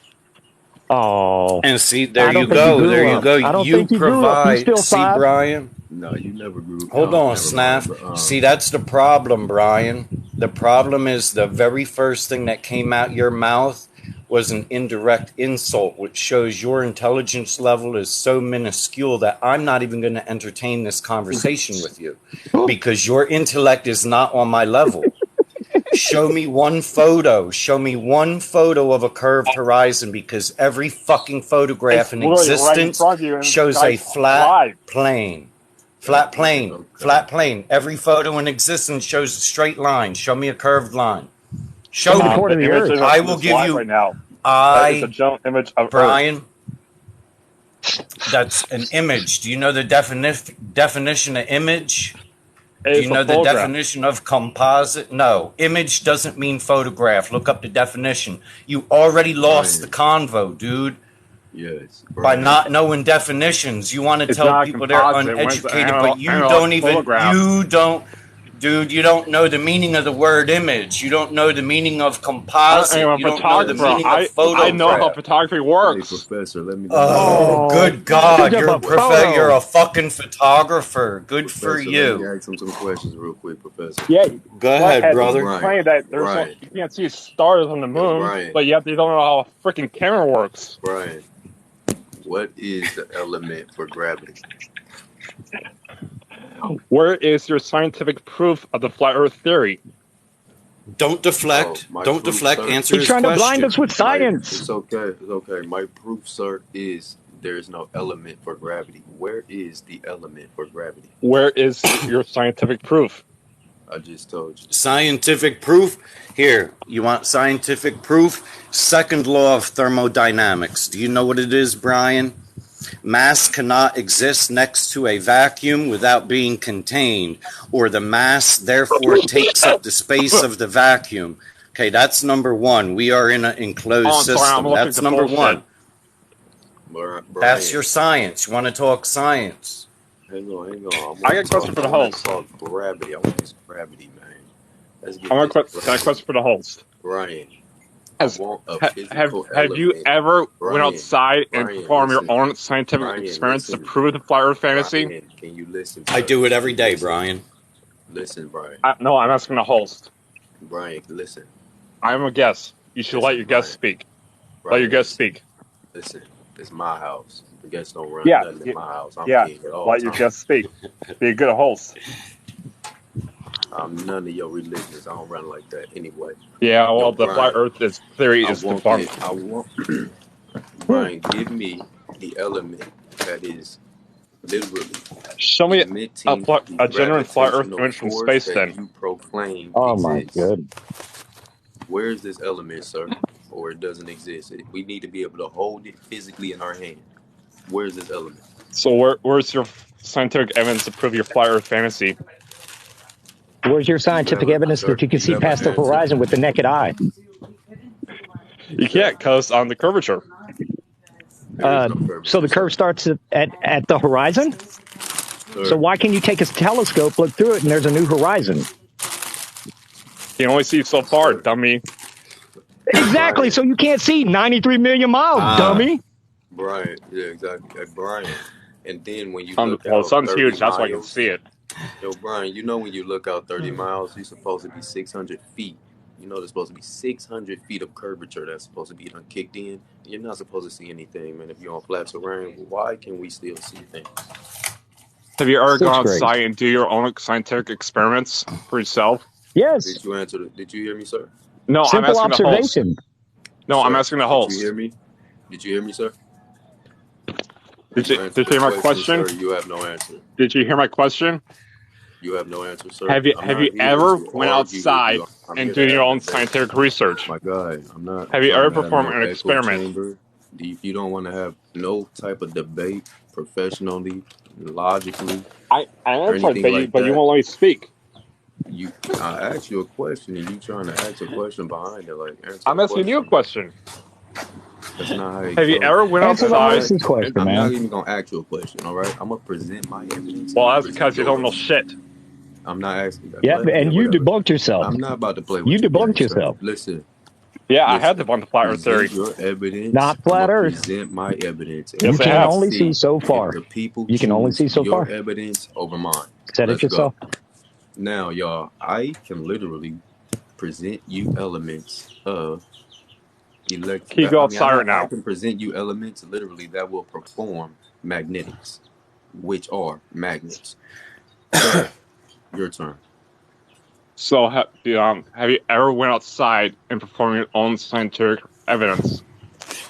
Oh,
And see, there
I
you
don't think you
go. There
grew
you
up.
go.
I don't
You
think you grew up. You
provide.
still
See,
five.
Brian?
No, you never grew.
Hold on,
Never mind.
Snap.
But
See, that's the problem, Brian. The problem is the very first thing that came out your mouth was an indirect insult, which shows your intelligence level is so minuscule that I'm not even going to entertain this conversation with you because your intellect is not on my level. Show me one photo. Show me one photo of a curved horizon because every fucking photograph
It's
in
literally right in
existence
front of you, and the
shows a
guy's
flat
live.
plane. Flat plane.
okay.
Flat plane. Every photo in existence shows a straight line. Show me a curved line. Show
From the
me.
quarter
The
of the
image
earth.
is
I will
just
give
live
you.
right now. It's a general image of Earth.
Brian, that's an image. Do you know the definition of image? Do you
It's a
know the
photograph.
definition of composite? No. Image doesn't mean photograph. Look up the definition. You already lost the
Brian.
convo, dude.
Yes,
By
Brian.
not knowing definitions. You want to
It's
tell
not a
people they're
composite. When it's an
uneducated, but
analog photograph.
dude, you don't know the meaning of the word image. You don't know the meaning of
I'm
composite.
a
You don't know the
photographer.
meaning of
I know how
photograph.
photography
Hey,
works.
Professor, let me ask him.
Oh,
Oh,
good
Let me ask
he's
God.
him
of
a
a
You're
photo.
a fucking photographer. Good for
Professor, let me
you.
ask him some questions real quick, Professor.
Yeah,
Go ahead,
flatheads
Yo,
brother.
Brian,
claim that
Brian,
you can't see stars on the
yo,
moon,
Brian,
but yet they don't know how a freaking camera works.
Brian. What is the element for gravity?
Where is your scientific proof of the flat Earth theory?
Don't
Oh,
deflect.
my
Don't
proof,
deflect.
sir.
Answer
He's
his
trying to blind us
question.
with science.
It's okay. It's okay. My proof, sir, is there is no element for gravity. Where is the element for gravity?
Where is your scientific proof?
I just told you.
Scientific proof. Here, you want scientific proof? Second law of thermodynamics. Do you know what it is, Brian? Mass cannot exist next to a vacuum without being contained, or the mass therefore takes up the space of the vacuum. Okay, that's number one. We are in an enclosed
Oh, I'm sorry, I'm
system.
looking at
That's
the
number
bullshit.
one. That's
Brian,
your science. You want to talk science?
hang on, hang on.
I got a question for
I
the
want to
host.
talk gravity. I want this gravity, man. Let's
I
get this
got a
gravity.
question for the host.
Brian, I want a physical
Have you
element.
ever went
Brian,
outside and
Brian,
performed your
listen.
own scientific
Brian,
experiments to
listen.
prove the flat Earth fantasy?
Brian, can you listen,
I
sir?
do it
Can
every
you
day,
listen?
Brian.
Listen, Brian.
No, I'm asking the host.
Brian, listen.
I'm a guest. You should let
Listen,
your guest
Brian.
speak. Let your
Brian,
guest
listen.
speak.
Listen. It's my house. The guests don't run
Yeah,
nothing in my house. I'm
yeah.
king at all
Let your
times.
guest speak. Be a good host.
I'm none of your religions. I don't run like that anyway.
Yeah,
Yo,
well, the flat
Brian,
Earth theory
I
is
want
debunked.
it. I want Brian, give me the element that is literally
Show me
emitting the
a genuine flat Earth
gravitational
image from
force
space,
that
then.
you proclaim
Oh my
exists.
goodness.
Where is this element, sir? Or it doesn't exist? We need to be able to hold it physically in our hand. Where is this element?
So where's your scientific evidence to prove your flat Earth fantasy?
Where's your
Do you have
scientific
a
evidence
sir?
that you
Do
can
you
see
have an
past the
answer?
horizon with the naked eye?
You can't, cause on the curvature.
There is no
So
curvature,
the
sir.
curve starts at the horizon? So
Sir,
why can you take a telescope, look through it, and there's a new horizon?
You can only see so far,
sir.
dummy.
Exactly.
Brian.
So you can't see 93 million miles,
Ah,
dummy.
Brian. Yeah, exactly. Brian. And then when you look
Well, the
out
sun's
30
huge. That's why I can see
miles,
it.
yo, Brian, you know when you look out 30 miles, you're supposed to be 600 feet. You know there's supposed to be 600 feet of curvature that's supposed to be kicked in. You're not supposed to see anything, man. If you're on flat terrain, why can we still see things?
Have you ever gone
Sixth grade.
outside and do your own scientific experiments for yourself?
Yes.
Did you answer? Did you hear me, sir?
No, I'm
Simple
asking the host.
observation.
No, I'm
Sir,
asking the
did you hear
host.
me? Did you hear me, sir?
Did
You
you
answered the
hear my
question,
question?
sir. You have no answer.
Did you hear my question?
You have no answer, sir.
Have you
I'm
have
not
you
here
ever
to
went
argue with
outside
you. I'm
and
here
doing
to
your
have
own
debate.
scientific research?
My guy, I'm not
Have you
trying
ever
to have
performed
no
an
echo
experiment?
chamber. If you don't want to have no type of debate professionally, logically,
I
or
answered,
anything like
but you
that,
won't let me speak.
I asked you a question and you trying to ask a question behind it. Like, answer
I'm
the
asking you a
question, bro.
question.
That's not how it
Have you
goes.
ever went
Answer the
outside?
host's question,
I'm not
man.
even gonna ask you a question. All right, I'm gonna present my evidence and
Well,
you
that's
present
because you don't know
yours.
shit.
I'm not asking that.
Yep.
Yeah,
And you
whatever.
debunked yourself.
I'm not about to play
You
with your
debunked
game, sir.
yourself.
Listen,
Yeah, I had
listen.
to bunk the flat Earth theory.
Present your evidence.
Not
I'm
flat
gonna
Earth.
present my evidence, and
Yes,
You
I
we're
can
gonna
have.
only see
see
so
if
far.
the people
You can only
choose
see so
your
far.
evidence over mine.
Said it
Let's go.
yourself.
Now, y'all, I can literally present you elements of
Can you go
I mean,
outside right
I
now?
can present you elements literally that will perform magnetics, which are magnets. Sir, your turn.
So, have you ever went outside and performed your own scientific evidence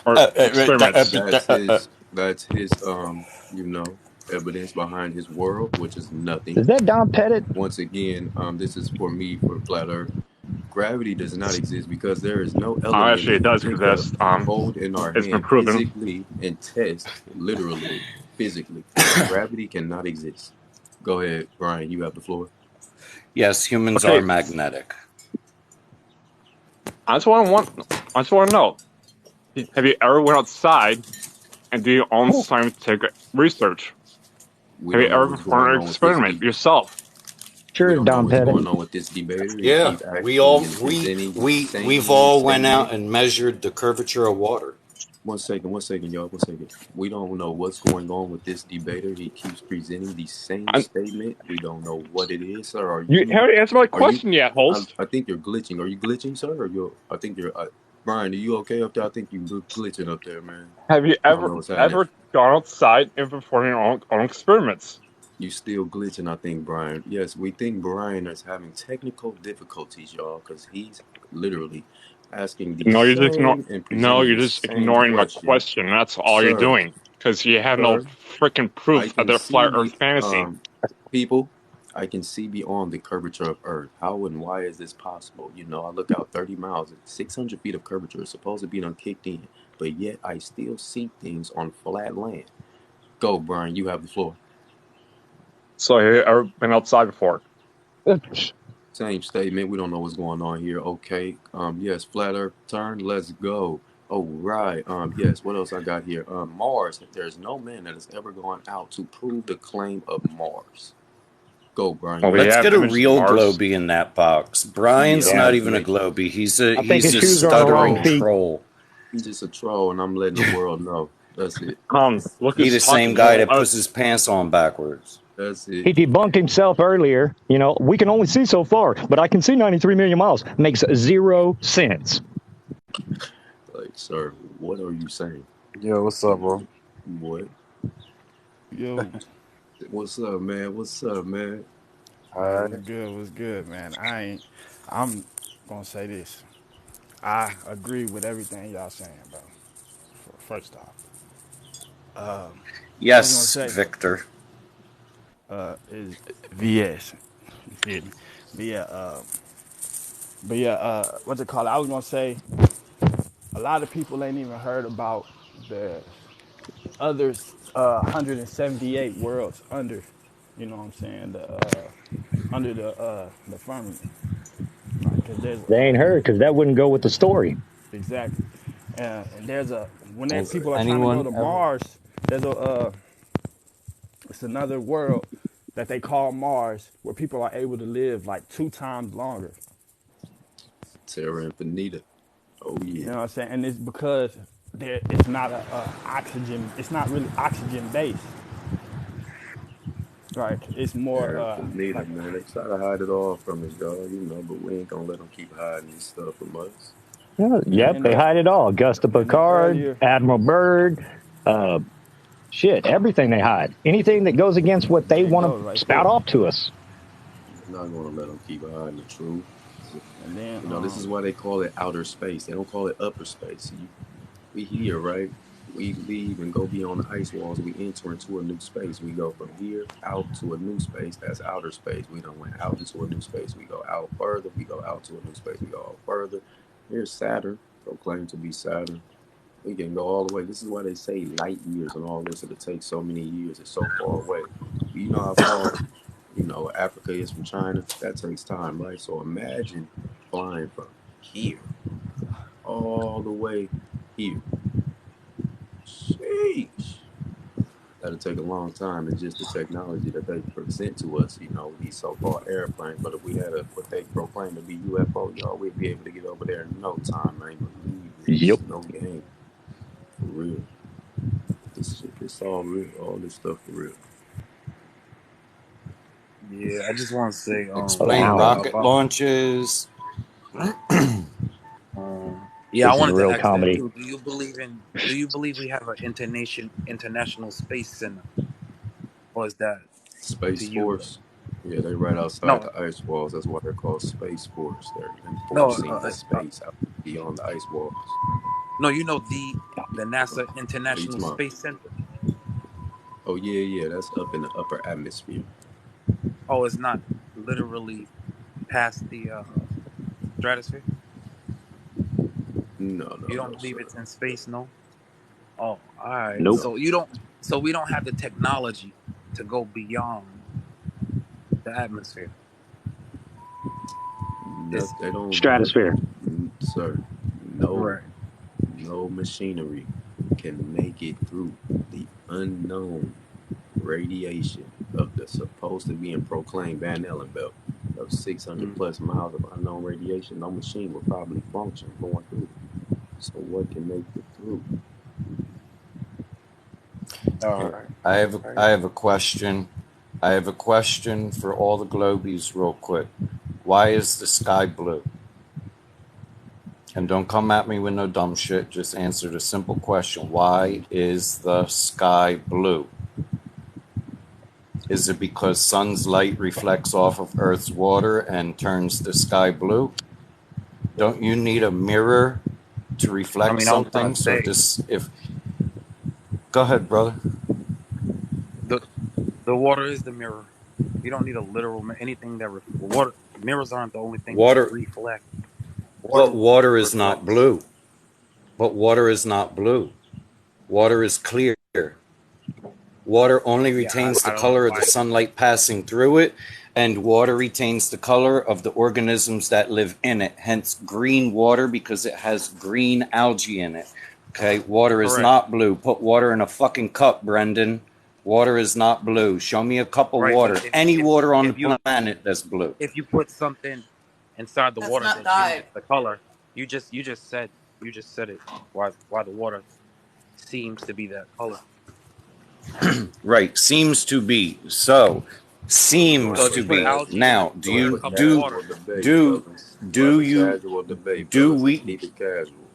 or experiments?
That's his evidence behind his world, which is nothing.
Is that Don Pettit?
Once again, this is for me for flat earth. Gravity does not exist because there is no element
Actually,
we
it
can
does
pick up,
exist.
hold in our
It's been
hand
proven.
physically, and test literally, physically. Gravity cannot exist. Go ahead, Brian. You have the floor.
yes, humans are
Okay,
magnetic.
I just want to know. Have you ever went outside and do your own scientific research.
We
Have you
don't know
ever
what's going
performed an
on with this
experiment
deep.
yourself?
We
Sure,
don't know
Don
what's
Pettit.
going on with this debater. He
Yeah,
keep asking and presenting the
we've
same
all went out
statement.
and measured the curvature of water.
1 second, y'all. 1 second. We don't know what's going on with this debater. He keeps presenting the same
I'm,
statement. We don't know what it is, sir.
you haven't answered my
Are you?
question yet, host.
I think you're glitching. Are you glitching, sir? Or you? I think you're. Brian, are you okay up there? I think you glitching up there, man.
Have you
I don't know what's happening.
ever gone outside and performed your own experiments?
You still glitching, I think, Brian. Yes, we think Brian is having technical difficulties, y'all, because he's literally asking the
No,
same and presenting
you're
the
just
same
ignoring my
question.
question. That's all you're
Sir,
doing because you have no
sir,
freaking
I
proof of
can
their flat Earth
see
fantasy.
people. I can see beyond the curvature of Earth. How and why is this possible? You know, I look out 30 miles, 600 feet of curvature is supposed to be unkicked in, but yet I still see things on flat land. Go, Brian. You have the floor.
So have you ever been outside before?
Same statement. We don't know what's going on here. Okay. Yes, flat earth turn. Let's go. Oh, right. Yes, what else I got here? Mars. There's no man that has ever gone out to prove the claim of Mars. Go, Brian.
Well,
You
we
have the
Let's
have
get a
floor.
images of
real
Mars.
Globey in that box. Brian's
Yeah, I'm
Yeah,
not
just
even a
making.
Globey.
I think
He's
his
a
shoes are on the wrong
stuttering
Troll.
feet.
troll.
He's just a troll, and I'm letting the world know. That's it.
Look
He
who's
the same
talking.
guy
Well,
that puts his pants on backwards.
That's it.
He debunked himself earlier. You know, we can only see so far, but I can see 93 million miles. Makes 0 sense.
Like, sir, what are you saying?
Yo, what's up, bro?
What?
Yo,
What's up, man? What's up, man?
man,
All right.
what's good, man. I'm gonna say this. I agree with everything y'all saying, bro. First off, I was gonna
Yes,
say,
Victor.
is VS. You feel me? But yeah, what's it called? I was gonna say, a lot of people ain't even heard about the other 178 worlds under, you know what I'm saying, under the firmament. Right, because there's
They ain't heard because that wouldn't go with the story.
exactly, and there's a when
Has
people are trying to go
anyone
to
ever?
Mars, there's a it's another world that they call Mars where people are able to live like 2 times longer.
Terra Infinita. Oh,
You
yeah.
know what I'm saying? And it's because it's not a oxygen. It's not really oxygen based. Right. It's more
Terra Infinita,
like
man. They try to hide it all from us, dog, but we ain't gonna let them keep hiding this stuff from us.
Yeah,
and
yep, they hide it all. Augusta
then
Picard,
earlier.
Admiral Byrd, uh, shit, everything they hide. Anything that goes against what they
There it
want
goes
to
right
spout
there.
off to us.
We're not gonna let them keep hiding the truth.
And then
This is why they call it outer space. They don't call it upper space. We here, right? We leave and go beyond the ice walls. We enter into a new space. We go from here out to a new space. That's outer space. We don't went out into a new space. We go out further. We go out to a new space. We go out further. Here's Saturn. Proclaimed to be Saturn. We can go all the way. This is why they say light years and all this. It'll take so many years. It's so far away. You know how far, Africa is from China? That takes time, right? So imagine flying from here all the way here. Sheesh. That'll take a long time, and just the technology that they present to us, these so-called airplanes. But if we had what they proclaim to be UFO, y'all, we'd be able to get over there in no time, man. Believe me,
Yep.
it's no game. For real. This shit, it's all real. All this stuff for real.
Yeah, I just want to say,
Explain
Wow.
about,
rocket
about
launches.
yeah, I
This is
wanted to
real
ask that
comedy.
too. Do you believe we have an international space center, or is that to
Space
you?
Force. Yeah, they right outside
No,
the ice walls. That's why they're called Space Force. They're
no,
enforcing the space out beyond the ice walls.
no. You know the NASA
What are you
International
talking about?
Space Center.
Oh, yeah, yeah. That's up in the upper atmosphere.
Oh, it's not literally past the stratosphere.
No,
You
no,
don't
no,
believe
sir.
it's in space, no? Oh, all right.
Nope.
No.
So you don't. So we don't have the technology to go beyond the atmosphere.
No,
It's
they don't.
Stratosphere.
Sir. No,
right.
no machinery. can make it through the unknown radiation of the supposed to be in proclaimed Van Allen belt of 600 plus miles of unknown radiation, no machine will probably function going through. So what can make it through?
All right.
I have a question. I have a question for all the globies real quick. Why is the sky blue? And don't come at me with no dumb shit. Just answer the simple question. Why is the sky blue? Is it because sun's light reflects off of Earth's water and turns the sky blue? Don't you need a mirror to reflect
I was gonna
something? So
say
this, if, go ahead, brother.
the the water is the mirror. You don't need a literal anything that water mirrors aren't the only thing that
Water,
reflect.
but
Water
water is not
reflects.
blue. But water is not blue. Water is clear. Water only
Yeah,
retains the
I don't know
color of the
why.
sunlight passing through it, and water retains the color of the organisms that live in it. Hence, green water because it has green algae in it. Okay, water is
Correct.
not blue. Put water in a fucking cup, Brendan. Water is not blue. Show me a cup of
Right, but
water. Any water on
if you
the planet that's blue.
if you put something inside the
That's
water
not
that changes
God.
the color, you just said it. Why the water seems to be that color.
Right, seems to be. So,
So we're gonna
So
seems
if
have
you
to
a
put
be.
casual.
algae in
Now,
We're gonna have
a
a
cup of water,
casual debate,
do
fellas. We're gonna
do
have a
you
casual debate,
do
fellas. Let's
we
keep it casual.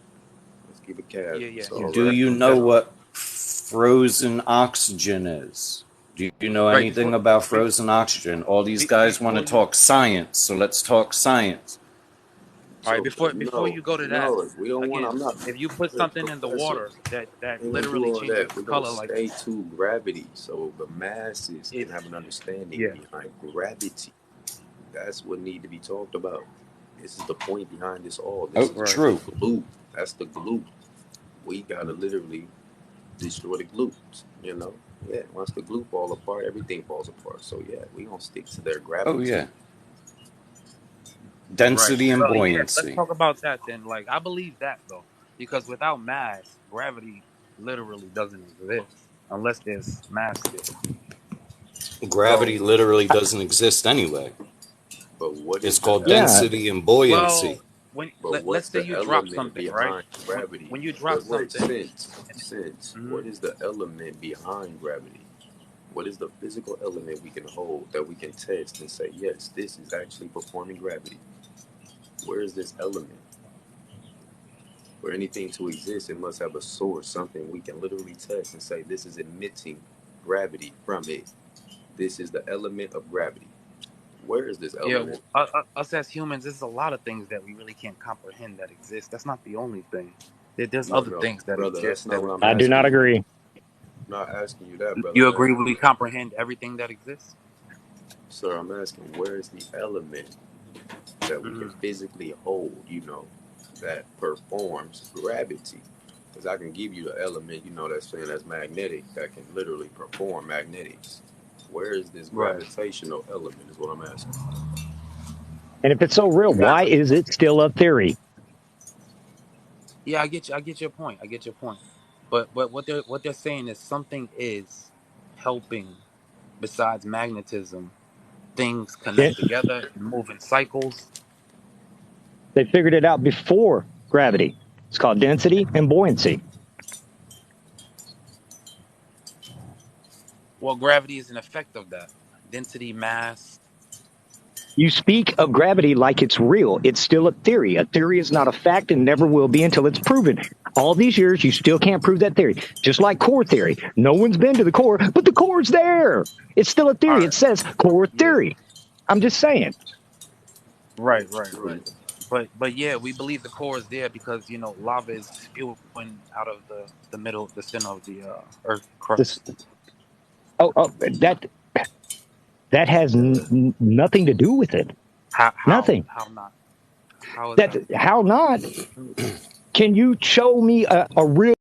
Let's keep it
yeah,
casual.
yeah,
It's
yeah.
all
do
right.
you know
That's
what frozen oxygen is? Do you know
right.
anything about frozen oxygen? All these guys want to
Before you
talk science, so let's talk science.
all right,
So
before
no,
you go to that,
no, if we don't want,
again,
I'm not.
if you put
Hey,
something in the
Professor,
water that
we ain't gonna do
literally
all
changes
that.
its
We're gonna
color, like
stay to gravity, so the masses
it,
can have an understanding
yeah,
behind gravity. That's what need to be talked about. This is the point behind this all. This
Oh,
is
right,
the
true.
glue. That's the glue. We gotta literally destroy the glue. You know, yeah. Once the glue fall apart, everything falls apart. So yeah, we gonna stick to their
Oh,
gravity.
yeah.
right.
Density and
So yeah, let's
buoyancy.
talk about that then. Like I believe that though, because without mass, gravity literally doesn't exist unless there's mass there. So
Gravity literally doesn't exist anyway.
But what
It's
is the
called
Yeah,
element?
density and
well,
buoyancy.
But
let's
what's
say
the
you drop
element
something, right?
behind gravity?
When you drop
Wait, wait,
something,
sense.
mhm,
What is the element behind gravity? What is the physical element we can hold that we can test and say, yes, this is actually performing gravity? Where is this element? For anything to exist, it must have a source, something we can literally test and say, this is emitting gravity from it. This is the element of gravity. Where is this
yeah,
element?
us as humans, there's a lot of things that we really can't comprehend that exist. That's not the only thing. There's
No,
other
no,
things that
brother, that's
exist
not
that
what I'm
I do not
asking you.
agree.
I'm not asking you that, brother.
you
I'm
agree
asking,
we comprehend everything that exists.
sir, I'm asking, where is the element that we can
Mm,
physically hold, that performs gravity? Because I can give you the element, that's saying that's magnetic, that can literally perform magnetics. Where is this
right.
gravitational element, is what I'm asking.
And if it's so real, why
Exactly.
is it still a theory?
Yeah, I get you. I get your point. I get your point. But what they're saying is something is helping besides magnetism. Things
Then
connect together and move in cycles.
they figured it out before gravity. It's called density and buoyancy.
Well, gravity is an effect of that. Density, mass.
You speak of gravity like it's real. It's still a theory. A theory is not a fact and never will be until it's proven. All these years, you still can't prove that theory. Just like core theory. No one's been to the core, but the core's there. It's still a
All
theory. It
right.
says core
Yeah.
theory. I'm just saying.
Right. But yeah, we believe the core is there because lava is spewing out of the middle, the center of the Earth
This,
crust.
that has nothing to do with it. Nothing.
How not? How is
That
that?
how not? Can you show me a real